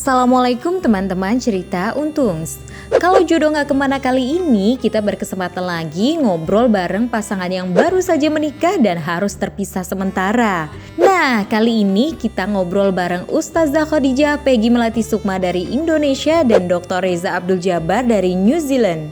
Assalamualaikum teman-teman cerita Untungs. Kalau jodoh gak kemana kali ini, kita berkesempatan lagi ngobrol bareng pasangan yang baru saja menikah dan harus terpisah sementara. Nah, kali ini kita ngobrol bareng Ustazah Khadijah Peggy Melati Sukma dari Indonesia dan Dr. Reza Abdul Jabar dari New Zealand.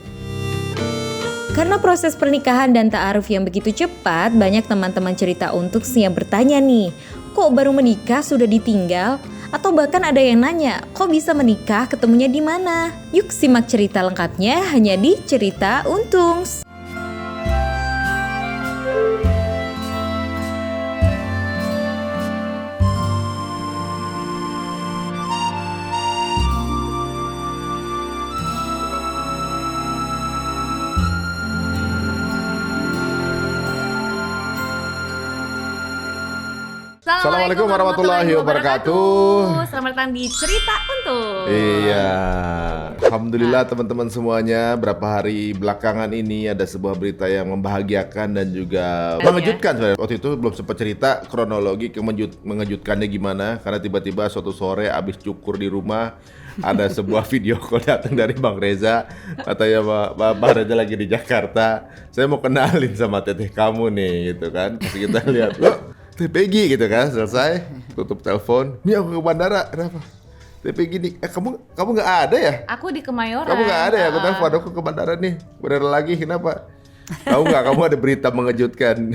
Karena proses pernikahan dan ta'aruf yang begitu cepat, banyak teman-teman cerita Untungs yang bertanya nih, kok baru menikah sudah ditinggal? Atau bahkan ada yang nanya, kok bisa menikah, ketemunya di mana? Yuk simak cerita lengkapnya hanya di Cerita Untungs. Assalamualaikum warahmatullahi wabarakatuh. Selamat datang di Cerita Untung. Iya, alhamdulillah teman-teman semuanya. Berapa hari belakangan ini ada sebuah berita yang membahagiakan dan juga mengejutkan. Sebenarnya waktu itu belum sempat cerita kronologi mengejutkannya gimana, karena tiba-tiba suatu sore abis cukur di rumah ada sebuah video call datang dari Bang Reza. Katanya Bang Reza lagi di Jakarta. Saya mau kenalin sama teteh kamu nih, gitu kan. Pas kita lihat, loh, Teh Peggy gitu kan, selesai tutup telepon. Nih aku ke bandara, kenapa? Teh Peggy nih, kamu nggak ada ya? Aku di Kemayoran. Kamu nggak ada ya? Aku telepon, aku ke bandara nih. Bener lagi, kenapa? Tahu nggak? Kamu ada berita mengejutkan.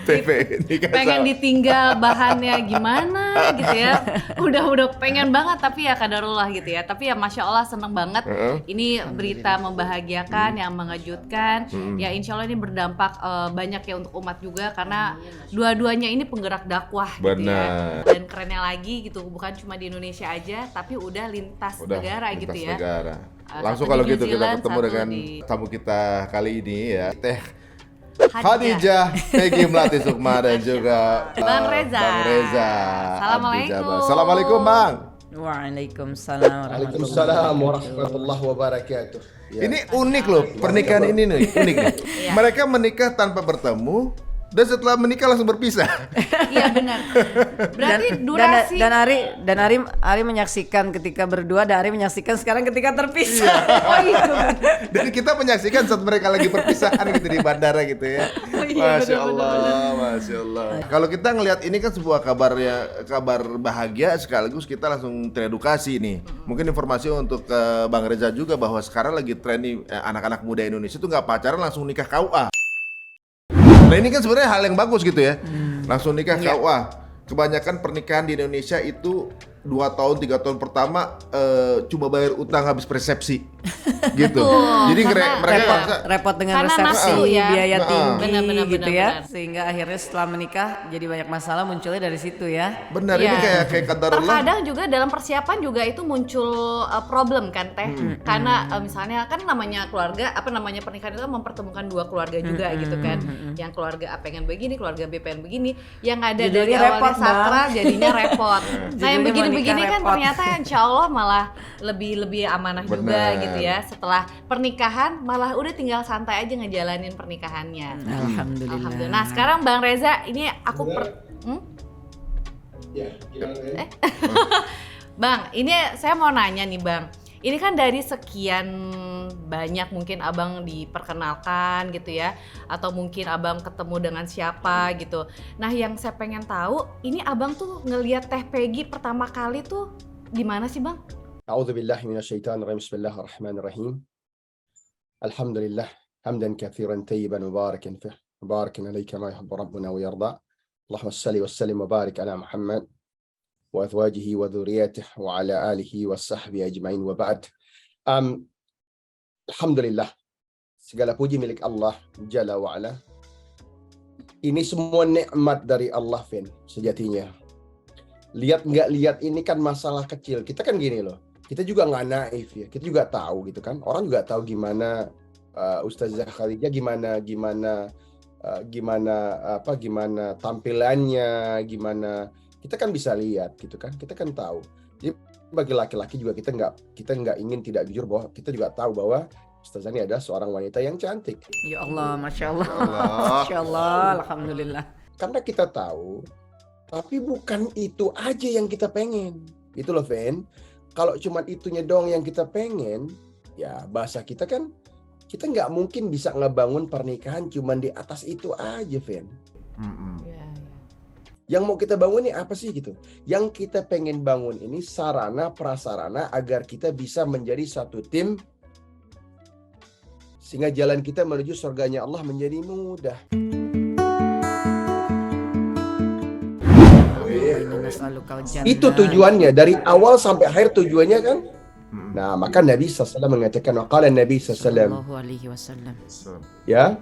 Teh Peggy pengen ditinggal bahannya gimana gitu ya. Udah pengen banget, tapi ya kadarullah gitu ya. Tapi ya Masya Allah seneng banget. Ini berita membahagiakan, yang mengejutkan. Ya insya Allah ini berdampak banyak ya untuk umat juga. Karena dua-duanya ini penggerak dakwah gitu ya. Dan kerennya lagi gitu, bukan cuma di Indonesia aja, tapi udah lintas negara gitu ya. Negara. Langsung kalau gitu kita ketemu dengan tamu kita kali ini ya, Teh Khadijah Peggy Melati Sukma dan juga Bang Reza. Assalamualaikum Bang. Waalaikumsalam warahmatullahi wabarakatuh. Ya. Ini unik loh, pernikahan ini nih, unik nih. Mereka menikah tanpa bertemu dan setelah menikah langsung berpisah. Iya benar. Berarti durasi dan Ari menyaksikan ketika berdua, dan Ari menyaksikan sekarang ketika terpisah. Iya. Oh itu. Dan kita menyaksikan saat mereka lagi perpisahan gitu di bandara gitu ya. Masya Allah. Kalau kita ngelihat ini kan sebuah kabar bahagia, sekaligus kita langsung teredukasi nih. Mungkin informasi untuk Bang Reza juga bahwa sekarang lagi tren nih, anak-anak muda Indonesia tuh nggak pacaran langsung nikah KUA. Nah ini kan sebenarnya hal yang bagus gitu ya, langsung nikah KUA. Kebanyakan pernikahan di Indonesia itu 2 tahun, 3 tahun pertama cuma bayar utang habis resepsi gitu. Jadi mereka repot dengan karena resepsi, nafsu ya. biaya tinggi Benar, gitu ya. benar. Sehingga akhirnya setelah menikah jadi banyak masalah munculnya dari situ ya. benar ini kayak kadarullah. Terkadang juga dalam persiapan juga itu muncul problem kan Teh. Karena misalnya kan namanya keluarga, pernikahan itu mempertemukan dua keluarga juga gitu kan. Yang keluarga A pengen begini, keluarga B pengen begini. Yang ada Jadinya dari awalnya repot, sakral jadinya repot. Nah yang Jadinya begini-begini kan repot. ternyata insya Allah malah lebih amanah juga gitu ya. Setelah pernikahan malah udah tinggal santai aja ngejalanin pernikahannya. Alhamdulillah. Nah sekarang Bang Reza, ini aku Bang, ini saya mau nanya nih Bang. Ini kan dari sekian banyak mungkin Abang diperkenalkan gitu ya, atau mungkin Abang ketemu dengan siapa gitu. Nah yang saya pengen tahu, ini Abang tuh ngelihat Teh Peggy pertama kali tuh di mana sih Bang? A'udzubillahi minasyaitonirrajim. Bismillahirrahmanirrahim. Alhamdulillah hamdan katsiran tayyiban mubarakan fih. Mubarakan alayka ma yuhibbu rabbuna wa yarda. Allahumma shalli wa sallim wa barik ala Muhammad wa azwajihi wa dhurriyyatihi wa ala alihi wa sahbihi ajma'in wa ba'd. Alhamdulillah, segala puji milik Allah Jalla wa ala. Ini semua nikmat dari Allah, Vin, sejatinya. Lihat nggak lihat ini kan masalah kecil. Kita kan gini loh, kita juga nggak naif ya. Kita juga tahu gitu kan. Orang juga tahu gimana Ustazah Khadijah gimana tampilannya, gimana. Kita kan bisa lihat gitu kan. Kita kan tahu. Jadi bagi laki-laki juga kita nggak ingin tidak jujur bahwa kita juga tahu bahwa Ustazah ini adalah seorang wanita yang cantik. Ya Allah, Masya Allah. Masya Allah, Alhamdulillah. Karena kita tahu, tapi bukan itu aja yang kita pengen. Itu loh, Fen. Kalau cuman itunya doang yang kita pengen, ya bahasa kita kan, kita nggak mungkin bisa ngebangun pernikahan cuman di atas itu aja, Fen. Iya. Yang mau kita bangun ini apa sih gitu? Yang kita pengen bangun ini sarana prasarana agar kita bisa menjadi satu tim, sehingga jalan kita menuju surganya Allah menjadi mudah. Itu tujuannya dari awal sampai akhir tujuannya kan. Nah, maka Nabi SAW mengatakan, waqala Nabi SAW, Sallallahu alaihi wasallam. ya,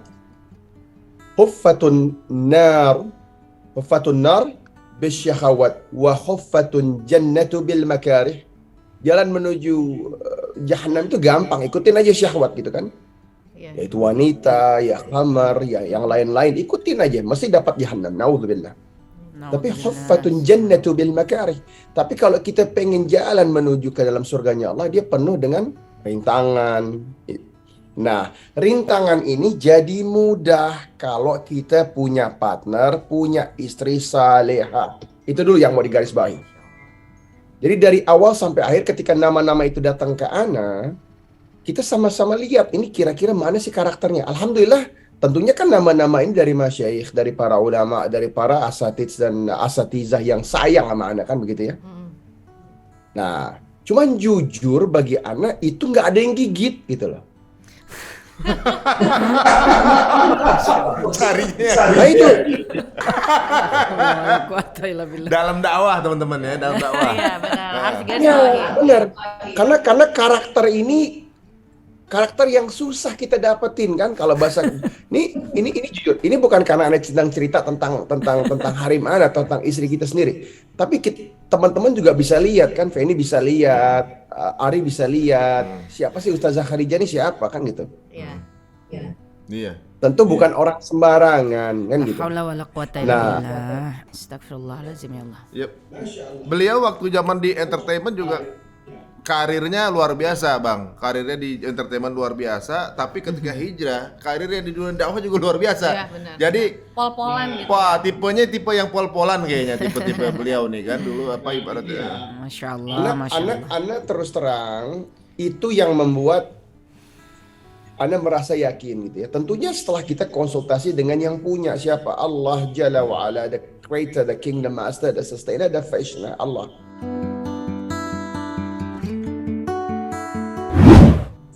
huffatun nar bisyahawat wa huffatun jannatu bil makarih. Jalan menuju jahannam itu gampang, ikutin aja syahwat gitu kan. Iya. Yaitu wanita, ya khamar, ya yang lain-lain, ikutin aja, mesti dapat jahannam. Naudzubillah. Tapi huffatun jannatu bil makarih. Tapi kalau kita pengen jalan menuju ke dalam surganya Allah, dia penuh dengan rintangan. Nah, rintangan ini jadi mudah kalau kita punya partner, punya istri salehah. Itu dulu yang mau digarisbawahi. Jadi dari awal sampai akhir ketika nama-nama itu datang ke ana, kita sama-sama lihat ini kira-kira mana sih karakternya. Alhamdulillah, tentunya kan nama-nama ini dari masyayikh, dari para ulama, dari para asatiz dan asatizah yang sayang sama anak kan begitu ya. Nah, cuman jujur bagi anak itu nggak ada yang gigit gitu loh. Carinya Nah itu dalam dakwah teman-teman ya, dalam dakwah. Iya, benar. Harus digaris ya bawahi. benar. Karena karakter ini karakter yang susah kita dapetin kan kalau bahasa ini jujur, ini bukan karena Anda sedang cerita tentang harim Anda atau tentang istri kita sendiri, tapi teman-teman juga bisa lihat kan, Feni bisa lihat, Ari bisa lihat, siapa sih Ustazah Khadijah ini siapa kan gitu. Iya. Iya. Tentu bukan orang sembarangan kan gitu. Haula wala quwata illa billah. Astagfirullahalazim ya Allah. Yep. Beliau waktu zaman di entertainment juga karirnya luar biasa, Bang. Karirnya di entertainment luar biasa, tapi ketika hijrah, karirnya di dunia dakwah juga luar biasa. Iya, benar. Jadi Pol-polan gitu. wah, tipenya tipe yang pol-polan kayaknya, tipe-tipe beliau nih kan dulu apa ibaratnya. Masya Allah, Masya Allah. Anak terus terang itu yang membuat Anda merasa yakin gitu ya. Tentunya setelah kita konsultasi dengan yang punya, siapa? Allah Jalla wa'ala, the creator, the king, the master, the sustainer, the fashioner, Allah.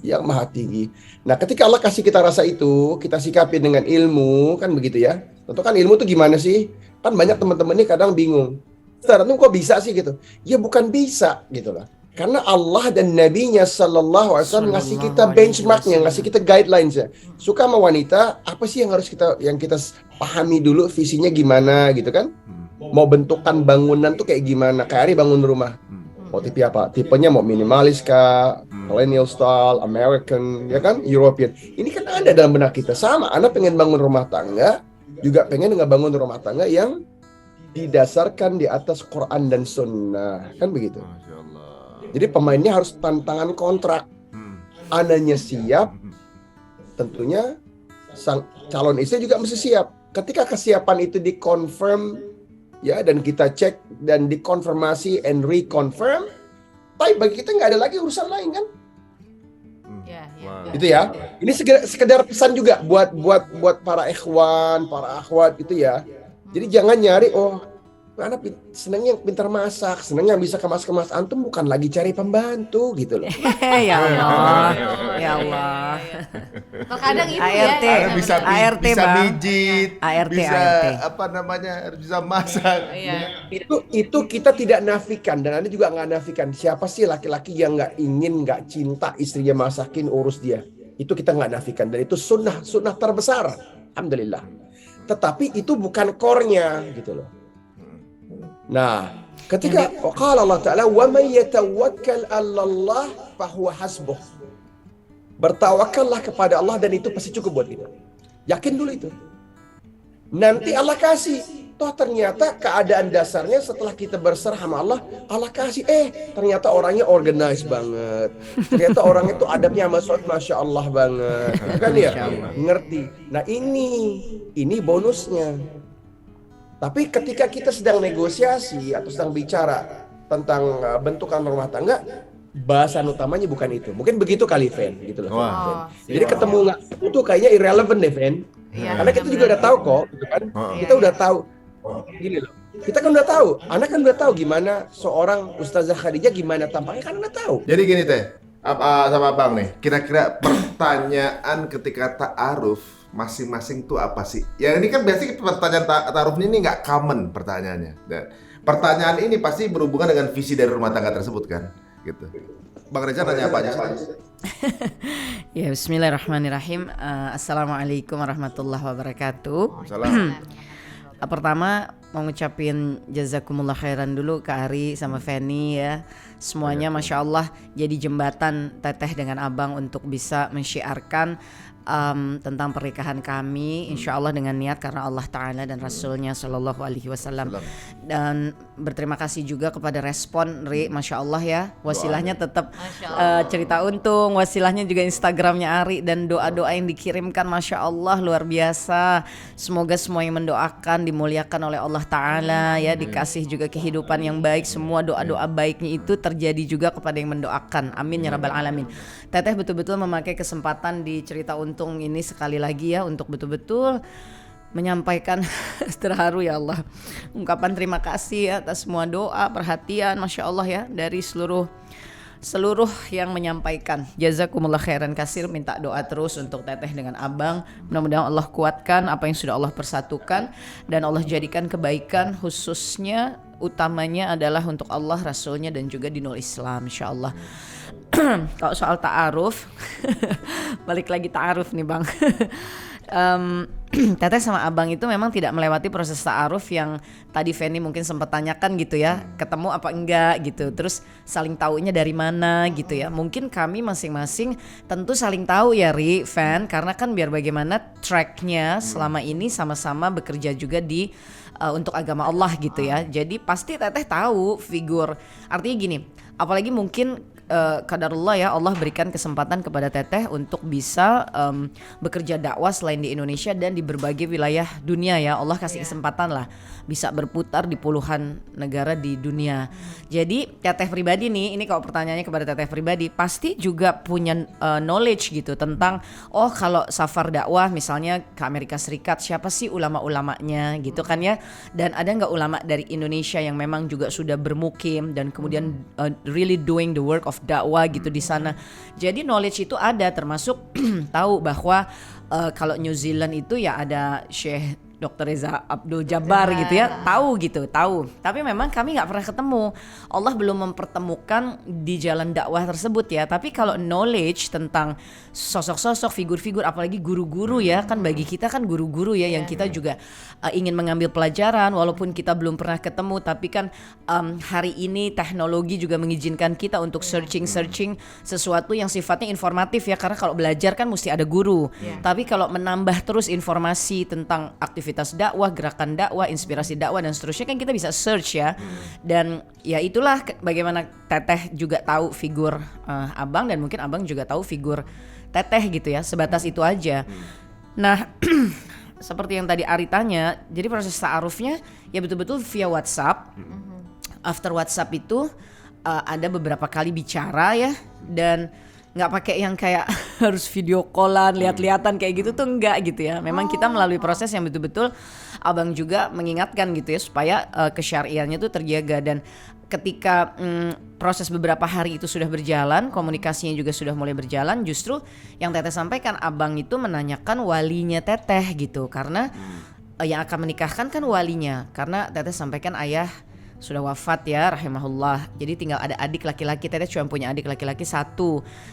Yang maha tinggi. Nah, ketika Allah kasih kita rasa itu, kita sikapi dengan ilmu, kan begitu ya. Tentu kan ilmu itu gimana sih? Kan banyak teman-teman ini kadang bingung. Ustaz, itu kok bisa sih gitu? Ya bukan bisa gitu lah. Karena Allah dan Nabi-Nya Sallallahu Alaihi Wasallam ngasih kita benchmarknya, ngasih kita guidelines-nya. Suka sama wanita, apa sih yang harus kita pahami dulu, visinya gimana gitu kan? Mau bentukan bangunan tuh kayak gimana? Kayak Ari bangun rumah. Mau tipe apa? Tipenya mau minimalis kah? Millennial style, American, ya kan? European. Ini kan ada dalam benak kita. Sama, Anda pengen bangun rumah tangga, juga pengen ngebangun rumah tangga yang didasarkan di atas Quran dan Sunnah. Kan begitu? Masya Allah. Jadi pemainnya harus tantangan kontrak. Ananya siap, tentunya sang calon istri juga mesti siap. Ketika kesiapan itu dikonfirm, ya, dan kita cek dan dikonfirmasi and reconfirm, tapi bagi kita nggak ada lagi urusan lain kan? Iya, iya. Wow. Itu ya. Ini sekedar pesan juga buat para ikhwan, para akhwat gitu ya. Jadi jangan nyari anak senangnya pintar masak, senangnya bisa kemas-kemas, antum bukan lagi cari pembantu gitu loh. Ya Allah, ya Allah. Terkadang itu ART. ya. Karena bisa ART, bisa Bang. mijit, ART, bisa ART. apa namanya, bisa masak. Iya. Itu kita tidak nafikan, dan Anda juga nggak nafikan. Siapa sih laki-laki yang nggak cinta istrinya masakin, urus dia? Itu kita nggak nafikan, dan itu sunnah terbesar, alhamdulillah. Tetapi itu bukan core-nya gitu loh. Nah, ketika qala Allah Ta'ala wa may yatawakkal 'ala Allah fahuwa hasbuh. Bertawakallah kepada Allah dan itu pasti cukup buat kita. Yakin dulu itu. Nanti Allah kasih. Toh ternyata keadaan dasarnya setelah kita berserah sama Allah, Allah kasih. Ternyata orangnya organized banget. Ternyata orang itu adabnya Masya Allah banget. Kan ya? Ngerti. Nah ini bonusnya. Tapi ketika kita sedang negosiasi atau sedang bicara bentukan rumah tangga, bahasan utamanya bukan itu. Mungkin begitu kali, Fen, gitu loh. Wah. Jadi ketemu nggak itu kayaknya irrelevant deh, Fen. Iya, Karena kita juga udah tahu kok, gitu kan? Kita udah tahu. Gini loh. Kita kan udah tahu, anak kan udah tahu gimana seorang Ustazah Khadijah gimana tampaknya, kan udah tahu. Jadi gini teh, sama Bang nih, kira-kira pertanyaan ketika ta'aruf masing-masing tuh apa sih? Ya ini kan biasanya pertanyaan ta'aruf ini nggak common pertanyaannya. Dan pertanyaan ini pasti berhubungan dengan visi dari rumah tangga tersebut kan, gitu. Bang Reza nanya apa aja sih? Ya, bismillahirrahmanirrahim. Assalamualaikum warahmatullahi wabarakatuh. Salam. Pertama mau ngucapin jazakumullah khairan dulu ke Ari sama Feni ya. Semuanya Masya Allah jadi jembatan Teteh dengan Abang untuk bisa mensyiarkan tentang pernikahan kami, insya Allah dengan niat karena Allah Ta'ala dan Rasulnya Sallallahu Alaihi Wasallam. Dan berterima kasih juga kepada respon Ri, Masya Allah ya, wasilahnya tetap cerita untung, wasilahnya juga Instagramnya Ari, dan doa-doa yang dikirimkan Masya Allah luar biasa. Semoga semua yang mendoakan dimuliakan oleh Allah Ta'ala ya, dikasih juga kehidupan yang baik. Semua doa-doa baiknya itu terjadi juga kepada yang mendoakan, amin ya rabbal alamin. Teteh betul-betul memakai kesempatan di cerita untung ini sekali lagi ya untuk betul-betul menyampaikan terharu ya Allah, ungkapan terima kasih atas semua doa, perhatian Masya Allah ya dari seluruh yang menyampaikan. Jazakumullah khairan kasir, minta doa terus untuk Teteh dengan Abang. Mudah-mudahan Allah kuatkan apa yang sudah Allah persatukan dan Allah jadikan kebaikan, khususnya utamanya adalah untuk Allah, Rasulnya dan juga dinul Islam insya Allah. Kalau soal ta'aruf balik lagi ta'aruf nih Bang. Teteh sama Abang itu memang tidak melewati proses ta'aruf yang tadi Feni mungkin sempat tanyakan gitu ya, ketemu apa enggak gitu, terus saling taunya dari mana gitu ya. Mungkin kami masing-masing tentu saling tahu ya Ri, Fan, karena kan biar bagaimana tracknya selama ini sama-sama bekerja juga di untuk agama Allah gitu ya. Jadi pasti Teteh tahu figur, artinya gini, apalagi mungkin qadarullah ya, Allah berikan kesempatan kepada Teteh untuk bisa bekerja dakwah selain di Indonesia dan di berbagai wilayah dunia ya. Allah kasih kesempatan lah bisa berputar di puluhan negara di dunia. Jadi Teteh pribadi nih, ini kalau pertanyaannya kepada Teteh pribadi, pasti juga punya knowledge gitu tentang kalau safar dakwah misalnya ke Amerika Serikat, siapa sih ulama-ulamanya gitu kan ya. Dan ada nggak ulama dari Indonesia yang memang juga sudah bermukim dan kemudian really doing the work of dakwah gitu di sana. Jadi knowledge itu ada, termasuk tahu bahwa kalau New Zealand itu ya ada Syekh Dr. Reza Abdul Jabbar gitu ya, tahu. Tapi memang kami nggak pernah ketemu. Allah belum mempertemukan di jalan dakwah tersebut ya. Tapi kalau knowledge tentang sosok-sosok, figur-figur, apalagi guru-guru ya, kan bagi kita kan guru-guru ya yang kita juga ingin mengambil pelajaran walaupun kita belum pernah ketemu. Tapi kan hari ini teknologi juga mengizinkan kita untuk searching sesuatu yang sifatnya informatif ya. Karena kalau belajar kan mesti ada guru. Tapi kalau menambah terus informasi tentang aktivitas dakwah, gerakan dakwah, inspirasi dakwah dan seterusnya kan kita bisa search ya. Dan ya itulah bagaimana Teteh juga tahu figur Abang dan mungkin Abang juga tahu figur Teteh gitu ya. Sebatas itu aja. Nah, seperti yang tadi Ari tanya, jadi proses ta'arufnya ya betul-betul via WhatsApp. After WhatsApp itu ada beberapa kali bicara ya, dan nggak pakai yang kayak harus video callan, lihat-lihatan kayak gitu tuh enggak gitu ya. Memang kita melalui proses yang betul-betul Abang juga mengingatkan gitu ya supaya kesyariannya tuh terjaga. Dan ketika proses beberapa hari itu sudah berjalan, komunikasinya juga sudah mulai berjalan, justru yang Teteh sampaikan, Abang itu menanyakan walinya Teteh gitu, karena yang akan menikahkan kan walinya, karena Teteh sampaikan ayah sudah wafat ya rahimahullah. Jadi tinggal ada adik laki-laki, Teteh cuma punya adik laki-laki 1.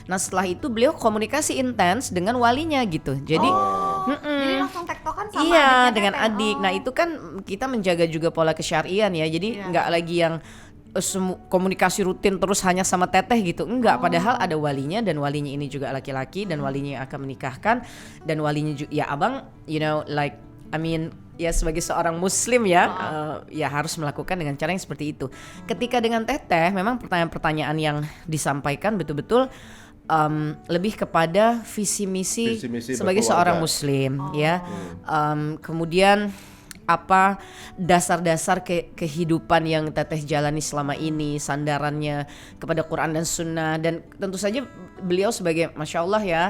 Nah setelah itu beliau komunikasi intens dengan walinya gitu. Jadi jadi langsung tektokan sama iya adiknya dengan Teteh. adik. Nah itu kan kita menjaga juga pola kesyarian ya. Jadi nggak lagi yang komunikasi rutin terus hanya sama Teteh gitu. Enggak, padahal ada walinya, dan walinya ini juga laki-laki, dan walinya yang akan menikahkan, dan walinya juga ya Abang, you know, like ya sebagai seorang muslim ya, ya harus melakukan dengan cara yang seperti itu. Ketika dengan Teteh memang pertanyaan-pertanyaan yang disampaikan betul-betul lebih kepada visi misi sebagai berkeluarga. seorang muslim ya. Kemudian apa dasar-dasar kehidupan yang Teteh jalani selama ini, sandarannya kepada Quran dan Sunnah. Dan tentu saja beliau sebagai Masya Allah ya,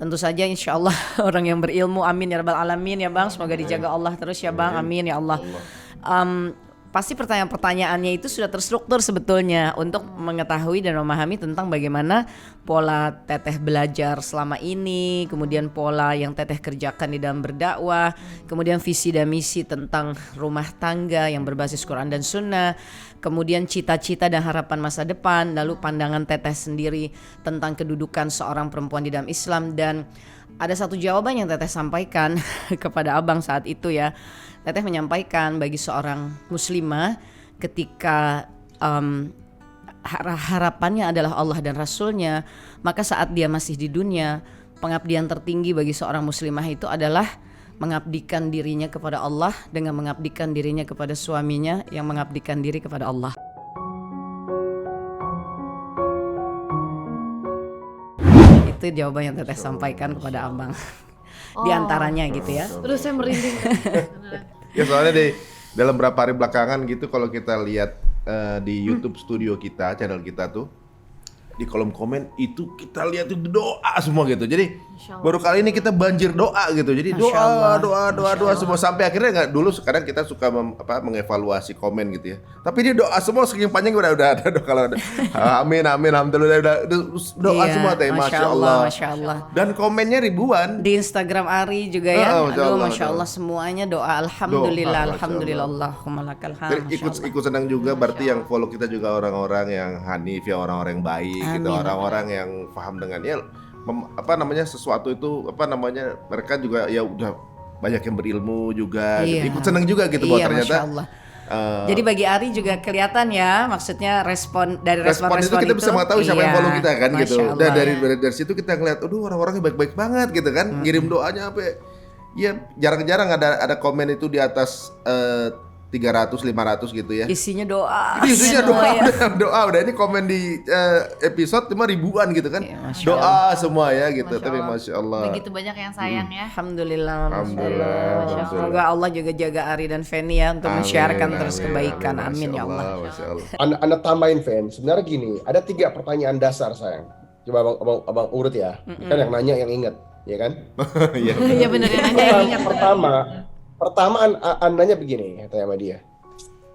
tentu saja insya Allah orang yang berilmu, amin ya rabbal alamin ya Bang, semoga dijaga Allah terus ya Bang, amin ya Allah. Pasti pertanyaan-pertanyaannya itu sudah terstruktur sebetulnya untuk mengetahui dan memahami tentang bagaimana pola Teteh belajar selama ini, kemudian pola yang Teteh kerjakan di dalam berdakwah, kemudian visi dan misi tentang rumah tangga yang berbasis Quran dan Sunnah, kemudian cita-cita dan harapan masa depan, lalu pandangan Teteh sendiri tentang kedudukan seorang perempuan di dalam Islam. Dan ada satu jawaban yang Teteh sampaikan kepada Abang saat itu ya. Teteh menyampaikan bagi seorang muslimah ketika harapannya adalah Allah dan Rasulnya, maka saat dia masih di dunia, pengabdian tertinggi bagi seorang muslimah itu adalah mengabdikan dirinya kepada Allah dengan mengabdikan dirinya kepada suaminya yang mengabdikan diri kepada Allah. Itu jawaban yang Teteh sampaikan kepada Abang. Di antaranya gitu ya. Terus saya merinding. Ya soalnya dalam beberapa hari belakangan gitu kalau kita lihat di YouTube studio kita, channel kita tuh, di kolom komen itu kita lihat itu doa semua gitu. Jadi baru kali ini kita banjir doa gitu. Jadi doa semua sampai akhirnya nggak, dulu sekarang kita suka mengevaluasi komen gitu ya. Tapi dia doa semua saking panjang udah ada doa kalau ada. Amin alhamdulillah udah doa semua teh, masya Allah. Dan komennya ribuan. Di Instagram Ari juga ya. Masya Allah semuanya doa alhamdulillah Allahumma lakal hamd. Ikut senang juga berarti yang follow kita juga orang-orang yang hanif ya, orang-orang yang baik. Gitu, orang-orang yang paham dengan sesuatu itu mereka juga ya udah banyak yang berilmu juga gitu. Ikut senang juga gitu bahwa ternyata jadi bagi Ari juga kelihatan ya, maksudnya respon itu kita bisa mengetahui siapa yang follow kita kan gitu. Dan dari situ kita ngeliat, aduh orang-orangnya baik-baik banget gitu kan, ngirim doanya apa ya, jarang-jarang ada komen itu di atas 300, 500 gitu ya. Isinya doa. Isinya doa. Udah ini komen di episode cuma ribuan gitu kan. Ya, doa semua ya gitu. Tapi Masya Allah. Begitu banyak yang sayang ya. Alhamdulillah. Semoga Allah juga jaga Ari dan Feni ya untuk men-sharekan terus kebaikan. Amin ya Allah. Anda tambahin Fen, sebenarnya gini, ada 3 pertanyaan dasar sayang. Coba abang urut ya. Kan yang nanya yang ingat, ya kan? Iya benar, yang nanya yang ingat. Pertama andanya begini, kata sama dia.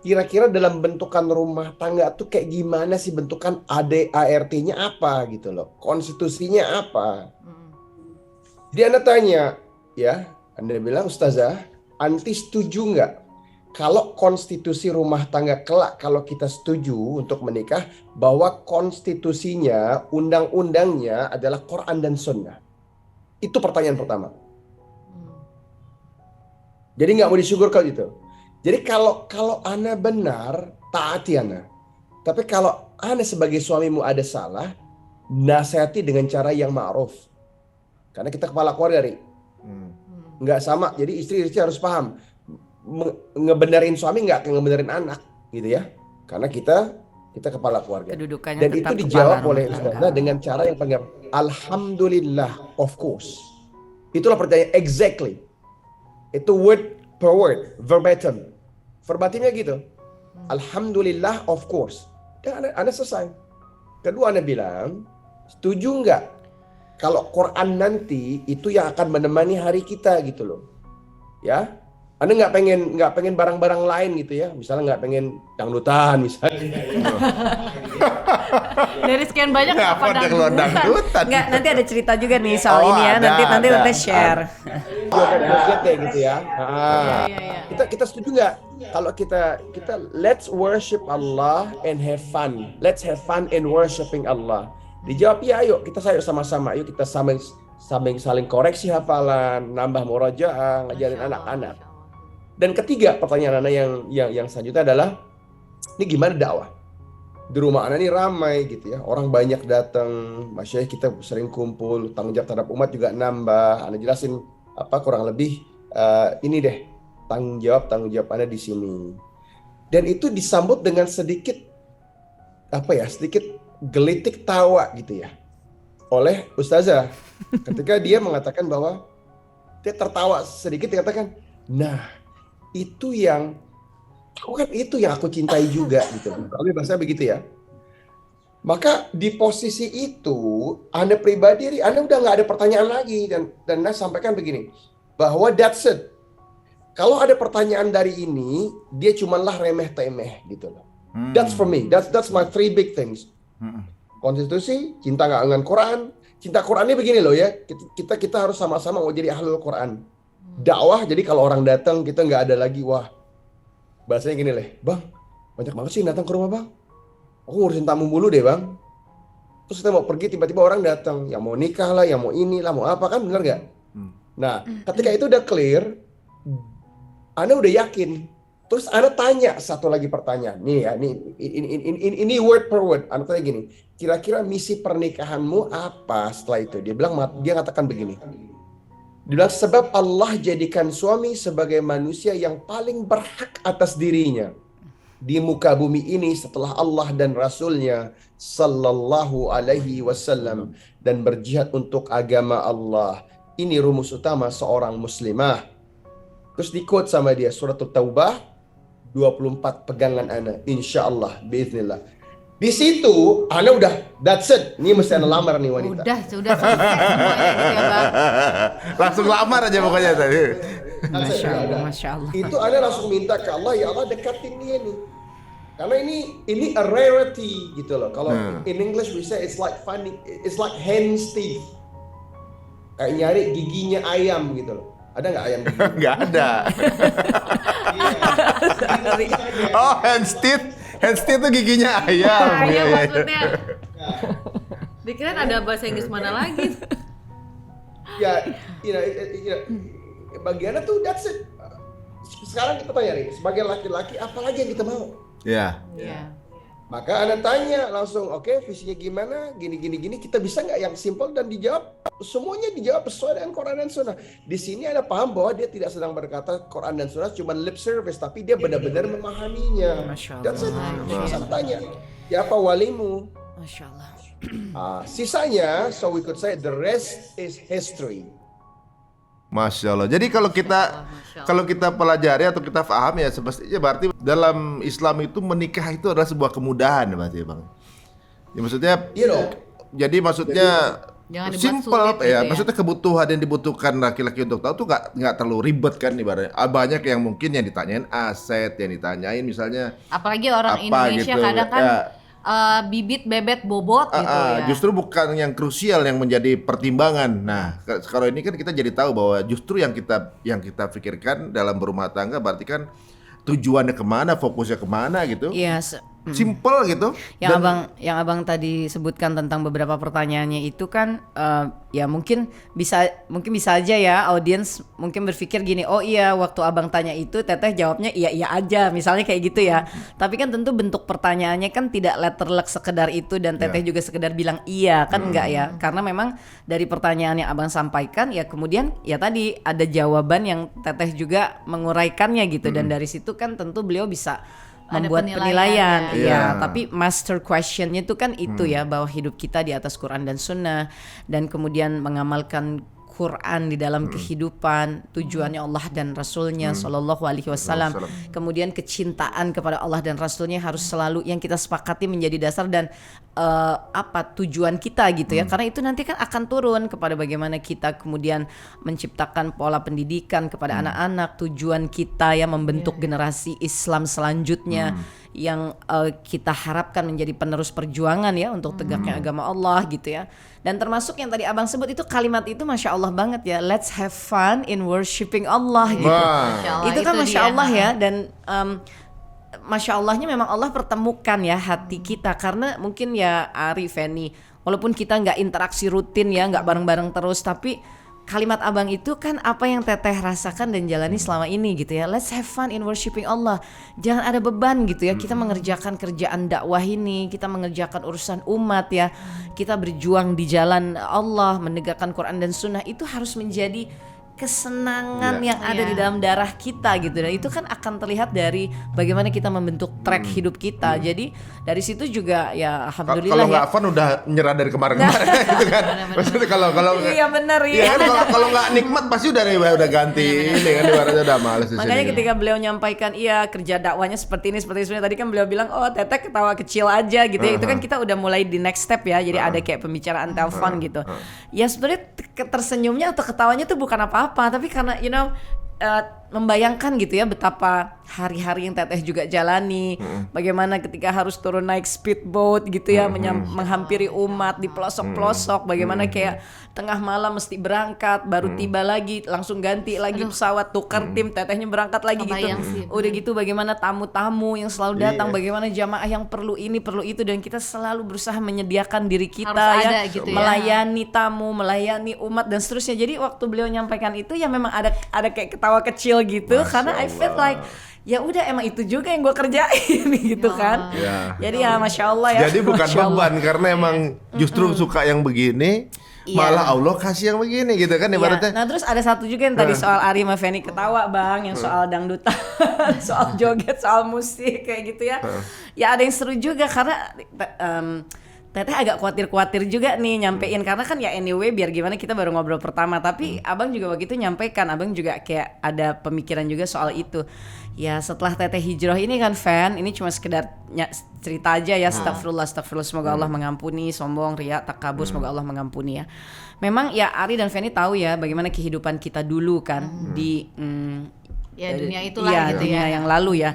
Kira-kira dalam bentukan rumah tangga tuh kayak gimana sih bentukan ADART-nya apa gitu loh. Konstitusinya apa? Dia Anda tanya, ya, Anda bilang, Ustazah, anti setuju nggak kalau konstitusi rumah tangga kelak kalau kita setuju untuk menikah bahwa konstitusinya, undang-undangnya adalah Quran dan Sunnah? Itu pertanyaan pertama. Jadi nggak mau disyukurkan gitu. Jadi kalau Ana benar, taati Ana. Tapi kalau Ana sebagai suamimu ada salah, nasihati dengan cara yang ma'ruf. Karena kita kepala keluarga, Ri. Nggak sama. Jadi istri harus paham. Ngebenerin suami nggak kayak ngebenerin anak, gitu ya. Karena kita kepala keluarga. Kedudukannya dan tetap itu dijawab oleh Ustazah dengan cara yang panggil alhamdulillah, of course. Itulah pertanyaan exactly. Itu word per word, verbatim. Verbatimnya gitu. Alhamdulillah, of course. Dan Anda selesai. Kedua Anda bilang, setuju nggak kalau Quran nanti itu yang akan menemani hari kita gitu loh. Ya. Anda nggak pengen barang-barang lain gitu ya. Misalnya nggak pengen dangdutan misalnya. Dari sekian banyak apa dangdutan? Nggak, nanti ada cerita juga nih soal ini ya. Nanti share. Gitu ya. Kita setuju nggak kalau kita let's worship Allah and have fun. Let's have fun in worshiping Allah. Dijawab ya, ayo kita sama-sama. Yuk kita saling koreksi hafalan, nambah murojaah, ngajarin anak-anak. Dan ketiga pertanyaan Ana yang selanjutnya adalah, ini gimana dakwah? Di rumah Ana ini ramai gitu ya, orang banyak datang, masyayikh kita sering kumpul, tanggung jawab terhadap umat juga nambah. Ana jelasin kurang lebih ini deh tanggung jawab Ana di sini. Dan itu disambut dengan sedikit gelitik tawa gitu ya oleh Ustazah ketika dia mengatakan bahwa dia tertawa sedikit, dia katakan, nah itu yang aku cintai juga gitu. Kalau bahasa begitu ya. Maka di posisi itu, Anda pribadi, Anda udah nggak ada pertanyaan lagi, dan Anda sampaikan begini, bahwa that's it. Kalau ada pertanyaan dari ini, dia cumanlah remeh-temeh gitu loh. That's for me. That's my three big things. Konstitusi, cinta nggak dengan Quran. Cinta Qurannya begini loh ya. Kita harus sama-sama mau jadi ahlul Quran. Dakwah, jadi kalau orang datang kita nggak ada lagi, wah, bahasanya gini leh, bang, banyak banget sih datang ke rumah bang. Aku ngurusin tamu mulu deh bang. Terus kita mau pergi, tiba-tiba orang datang, yang mau nikah lah, yang mau ini lah, mau apa, kan benar nggak? Nah, ketika itu udah clear, Anda udah yakin. Terus Anda tanya satu lagi pertanyaan. Nih ya, ini word per word. Anda tanya gini, kira-kira misi pernikahanmu apa setelah itu? Dia katakan begini. Dia bilang, sebab Allah jadikan suami sebagai manusia yang paling berhak atas dirinya di muka bumi ini setelah Allah dan Rasulnya sallallahu alaihi wasallam, dan berjihad untuk agama Allah. Ini rumus utama seorang muslimah. Terus di quote sama dia suratul Taubah 24 pegangan Anda, insyaallah, biiznillah. Di situ Anda udah, that's it. Ini mesti Anda lamar nih wanita. Sudah selesai semuanya gitu ya bang. Langsung lamar aja pokoknya tadi. Masya Allah. Itu Anda langsung minta ke Allah, ya Allah dekatin dia nih. Karena ini a rarity gitu loh. Kalau in English we say it's like hen's teeth. Kayak nyari giginya ayam gitu loh. Ada nggak ayam gigi? Nggak ada. Oh, hen's teeth itu giginya ayam. Ayam maksudnya. Dikirain ada bahasa Inggris mana lagi? Ya, bagiannya tuh that's it. Sekarang kita tanya nih, sebagai laki-laki apalagi yang kita mau? Ya. Iya. Maka Anda tanya langsung, oke, visinya gimana, gini, kita bisa nggak yang simple dan dijawab, semuanya dijawab sesuai dengan Quran dan Sunnah. Di sini Anda paham bahwa dia tidak sedang berkata Quran dan Sunnah cuma lip service, tapi dia benar-benar memahaminya. Masya Dan Allah. saya tanya, siapa walimu? Masya Allah. Sisanya, so we could say the rest is history. Masya Allah. Jadi kalau kita pelajari atau kita paham ya semestinya berarti dalam Islam itu menikah itu adalah sebuah kemudahan berarti Bang. Ya maksudnya jadi maksudnya Jangan dibuat simple sulit gitu ya. maksudnya kebutuhan yang dibutuhkan laki-laki untuk tahu tuh nggak terlalu ribet kan ibaratnya. Banyak yang mungkin yang ditanyain aset, yang ditanyain misalnya Apalagi orang apa Indonesia gitu. kadang kan Ya. Bibit bebet bobot gitu ya. Justru bukan yang krusial yang menjadi pertimbangan. Nah, kalau ini kan kita jadi tahu bahwa justru yang kita pikirkan dalam berumah tangga berarti kan tujuannya kemana, fokusnya kemana gitu. Iya, Simple gitu. yang abang tadi sebutkan tentang beberapa pertanyaannya itu kan ya mungkin bisa aja ya audiens mungkin berpikir gini, oh iya waktu abang tanya itu teteh jawabnya iya aja misalnya kayak gitu ya. Tapi kan tentu bentuk pertanyaannya kan tidak letterlek sekedar itu dan teteh juga sekedar bilang iya kan enggak ya, karena memang dari pertanyaan yang abang sampaikan ya kemudian ya tadi ada jawaban yang teteh juga menguraikannya gitu dan dari situ kan tentu beliau bisa Ada membuat penilaian penilaian, ya. iya. Tapi master questionnya itu kan itu ya, bahwa hidup kita di atas Quran dan Sunnah, dan kemudian mengamalkan Quran di dalam kehidupan, tujuannya Allah dan Rasulnya Shallallahu Alaihi Wasallam. Kemudian kecintaan kepada Allah dan Rasulnya harus selalu yang kita sepakati menjadi dasar dan tujuan kita gitu ya. Karena itu nanti kan akan turun kepada bagaimana kita kemudian menciptakan pola pendidikan kepada anak-anak. Tujuan kita ya membentuk generasi Islam selanjutnya yang kita harapkan menjadi penerus perjuangan ya untuk tegaknya agama Allah gitu ya. Dan termasuk yang tadi abang sebut itu kalimat itu Masya Allah banget ya, let's have fun in worshiping Allah gitu. Masya Allah, Itu kan itu Masya dia. Allah ya, dan Masya Allahnya memang Allah pertemukan ya hati kita. Karena mungkin ya Ari, Feni, walaupun kita nggak interaksi rutin ya, nggak bareng-bareng terus, tapi kalimat abang itu kan apa yang teteh rasakan dan jalani selama ini gitu ya. Let's have fun in worshiping Allah. Jangan ada beban gitu ya. Kita mengerjakan kerjaan dakwah ini, kita mengerjakan urusan umat ya. Kita berjuang di jalan Allah, menegakkan Quran dan Sunnah itu harus menjadi kesenangan Iya. yang ada di dalam darah kita gitu, dan itu kan akan terlihat dari bagaimana kita membentuk track hidup kita. Jadi dari situ juga ya alhamdulillah Kalau ya. nggak fun udah nyerah dari kemarin-kemarin gitu kan. Maksudnya kalau Iya benar Iya ya. kan kalau nggak nikmat pasti udah ganti ini kan ibaratnya udah males di Makanya sini. ketika beliau nyampaikan iya kerja dakwahnya seperti ini tadi kan beliau bilang oh Teteh ketawa kecil aja gitu ya. Itu kan kita udah mulai di next step ya. Jadi ada kayak pembicaraan telepon gitu. Ya sebenarnya tersenyumnya atau ketawanya tuh bukan apa-apa, tapi karena membayangkan gitu ya betapa hari-hari yang Teteh juga jalani, bagaimana ketika harus turun naik speedboat gitu ya, menghampiri umat di pelosok-pelosok, bagaimana kayak tengah malam mesti berangkat, baru tiba lagi, langsung ganti lagi pesawat, tukar tim, Tetehnya berangkat lagi gitu. Kebayang sih, Udah gitu bagaimana tamu-tamu yang selalu datang, Iya. bagaimana jamaah yang perlu ini, perlu itu, dan kita selalu berusaha menyediakan diri kita Harus ya, ada gitu ya. melayani tamu, melayani umat dan seterusnya. Jadi waktu beliau nyampaikan itu ya memang ada kayak ketawa kecil gitu, Masya karena I feel Allah. like ya udah emang itu juga yang gue kerjain gitu kan. Ya. Jadi ya masya Allah ya. Jadi bukan Masya Allah. beban karena emang justru suka yang begini, Iya. malah Allah kasih yang begini gitu kan Iya. ibaratnya. Nah terus ada satu juga yang tadi soal Ari sama Feni ketawa bang, yang soal dangdutan, soal joget, soal musik kayak gitu ya. Ya ada yang seru juga karena Teteh agak khawatir juga nih nyampein, karena kan ya anyway biar gimana kita baru ngobrol pertama, tapi abang juga waktu itu nyampaikan, abang juga kayak ada pemikiran juga soal itu. Ya setelah Teteh hijrah ini kan ini cuma sekedar cerita aja ya, astagfirullah semoga Allah mengampuni, sombong, riya, takabur, semoga Allah mengampuni ya. Memang ya Ari dan Feni tahu ya bagaimana kehidupan kita dulu kan di Ya dunia itulah iya, gitu dunia ya. yang lalu ya.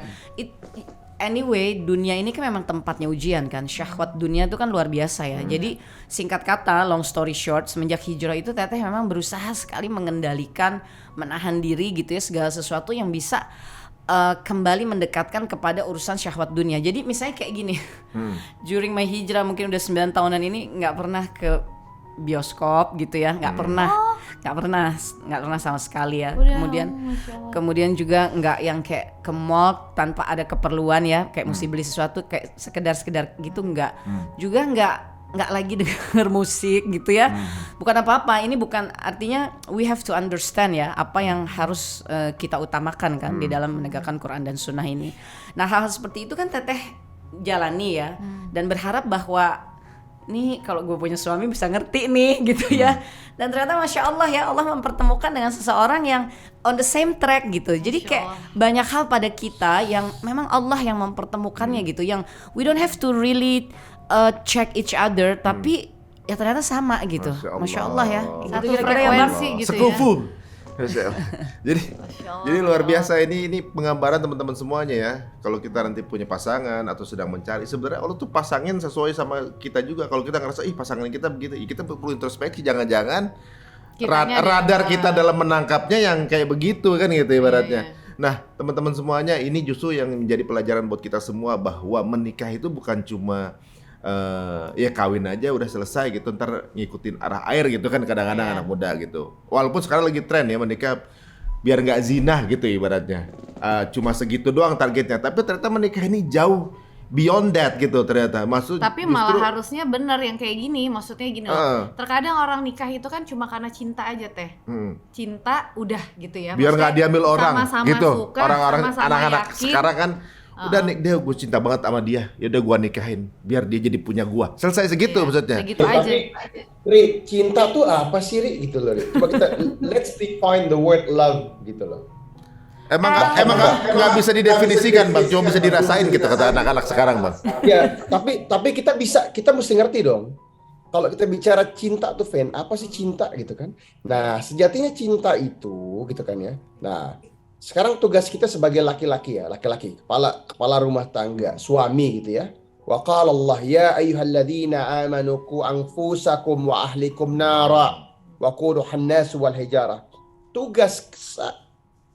Anyway, dunia ini kan memang tempatnya ujian kan. Syahwat dunia itu kan luar biasa ya. Jadi singkat kata, long story short, semenjak hijrah itu Teteh memang berusaha sekali mengendalikan, menahan diri gitu ya, segala sesuatu yang bisa kembali mendekatkan kepada urusan syahwat dunia. Jadi misalnya kayak gini, during my hijrah mungkin udah 9 tahunan ini nggak pernah ke bioskop gitu ya, nggak pernah sama sekali ya. Udah, Kemudian juga nggak yang kayak ke mall tanpa ada keperluan ya, kayak mesti beli sesuatu kayak sekedar gitu nggak. Juga nggak lagi denger musik gitu ya. Bukan apa-apa, ini bukan artinya we have to understand ya apa yang harus kita utamakan kan di dalam menegakkan Quran dan Sunnah ini. Nah hal seperti itu kan Teteh jalani ya, dan berharap bahwa nih kalau gue punya suami bisa ngerti nih gitu ya. Dan ternyata Masya Allah ya, Allah mempertemukan dengan seseorang yang on the same track gitu. Jadi kayak banyak hal pada kita yang memang Allah yang mempertemukannya gitu, yang we don't have to really check each other, tapi ya ternyata sama gitu. Masya Allah ya. Satu Gitu kira-kira ya, Bang. frekuensi gitu ya. Sekufu. Jadi luar biasa ini penggambaran teman-teman semuanya ya. Kalau kita nanti punya pasangan atau sedang mencari, sebenarnya Allah tuh pasangin sesuai sama kita juga. Kalau kita ngerasa pasangan kita begitu, kita perlu introspeksi, jangan-jangan radar kita dalam menangkapnya yang kayak begitu kan gitu ibaratnya. Nah, teman-teman semuanya, ini justru yang menjadi pelajaran buat kita semua bahwa menikah itu bukan cuma ya kawin aja udah selesai gitu, ntar ngikutin arah air gitu kan kadang-kadang anak muda gitu. Walaupun sekarang lagi tren ya menikah biar nggak zina gitu ibaratnya. Cuma segitu doang targetnya, tapi ternyata menikah ini jauh beyond that gitu ternyata. Tapi malah harusnya bener yang kayak gini, maksudnya gini loh. Terkadang orang nikah itu kan cuma karena cinta aja Teh. Cinta udah gitu ya. Biar nggak diambil orang sama-sama gitu. Suka, Orang-orang sama-sama anak-anak yakin. sekarang kan udah nih dia gue cinta banget sama dia, ya udah gue nikahin biar dia jadi punya gue. Selesai segitu maksudnya. Segitu aja. Tapi, Ri, cinta tuh apa sih, Ri? Gitu loh, Ri. Coba kita let's define the word love gitu loh. Emang nggak bisa didefinisikan bang, cuma bisa dirasain gitu kata anak-anak sekarang bang. Ya, tapi kita mesti ngerti dong. Kalau kita bicara cinta tuh, Fen, apa sih cinta gitu kan? Nah, sejatinya cinta itu gitu kan ya. Nah, sekarang tugas kita sebagai laki-laki ya, kepala rumah tangga, suami gitu ya. Wa qala Allah ya ayyuhalladzina amanu qu anfusakum wa ahlikum nara wa quduhan nas wal hijarah. Tugas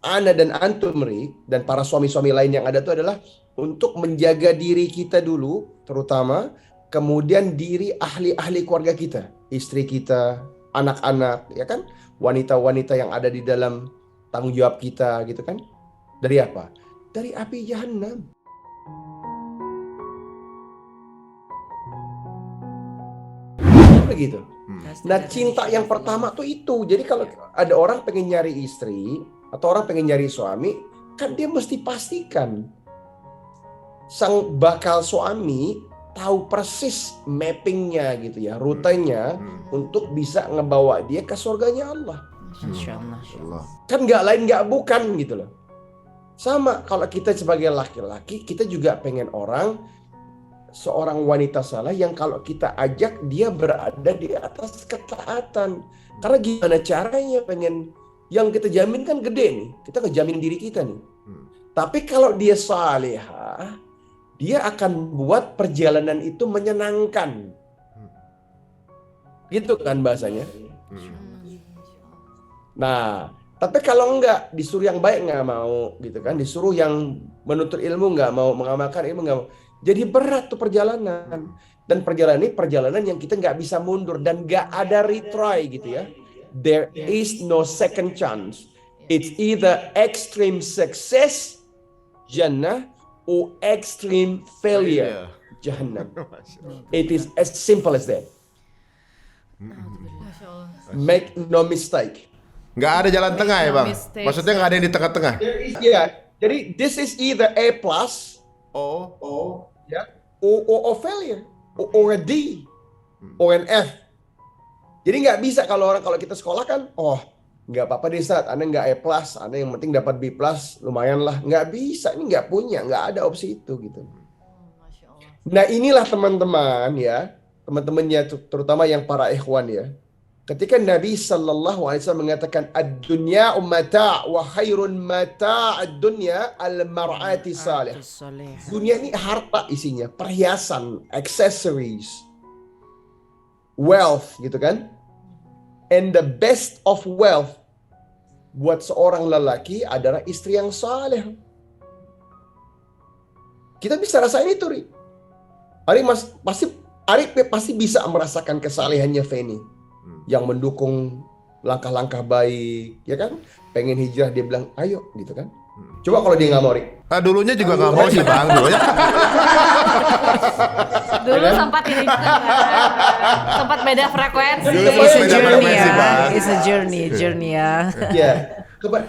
ana dan antum, Ri, dan para suami-suami lain yang ada itu adalah untuk menjaga diri kita dulu, terutama, kemudian diri ahli-ahli keluarga kita, istri kita, anak-anak, ya kan, wanita-wanita yang ada di dalam tanggung jawab kita gitu kan. Dari apa? Dari api jahanam. begitu. Nah, cinta yang pertama tuh itu. Jadi kalau ada orang pengen nyari istri atau orang pengen nyari suami, kan dia mesti pastikan sang bakal suami tahu persis mappingnya gitu ya, rutenya untuk bisa ngebawa dia ke surganya Allah. Allah. Kan nggak lain nggak bukan gitu loh. Sama kalau kita sebagai laki-laki, kita juga pengen seorang wanita saleh yang kalau kita ajak dia berada di atas ketaatan. Karena gimana caranya pengen yang kita jamin kan gede nih. Kita ngejamin diri kita nih. Tapi kalau dia salihah, dia akan buat perjalanan itu menyenangkan. Gitu kan bahasanya. Nah, tapi kalau enggak, disuruh yang baik nggak mau gitu kan. Disuruh yang menuntut ilmu nggak mau, mengamalkan ilmu nggak mau. Jadi berat tuh perjalanan. Dan perjalanan ini perjalanan yang kita nggak bisa mundur dan nggak ada retry gitu ya. There is no second chance. It's either extreme success, Jannah, or extreme failure, Jahannam. It is as simple as that. Make no mistake. Nggak ada jalan tengah ya, Bang? mistakes. Maksudnya nggak ada yang di tengah-tengah? Yeah, jadi this is either A plus, Oh. yeah, or failure, or a D, or an F. Jadi nggak bisa kalau kita sekolah kan, nggak apa-apa deh Ustaz, Anda nggak A plus, Anda yang penting dapat B plus, lumayan lah. Nggak bisa, ini nggak punya, nggak ada opsi itu gitu. Nah inilah teman-teman ya, teman-temannya terutama yang para ikhwan ya. Ketika Nabi SAW mengatakan ad-dunya mata' wa khairun mata' ad-dunya al-mar'ati salih. Dunia ini harta isinya, perhiasan, accessories, wealth gitu kan. And the best of wealth buat seorang lelaki adalah istri yang saleh. Kita bisa rasain itu, Ri. Arif pasti bisa merasakan kesalehannya Feni yang mendukung langkah-langkah baik, ya kan? Pengen hijrah dia bilang, ayo gitu kan? Coba kalau dia nggak mau, Ri. Dulunya juga nggak mau sih, Bang. Dulunya. Dulu sempat ini juga kan? Sempat beda frekuensi. Dulu It's a beda journey frekuensi, ya. Bang. It's a journey ya. Ya,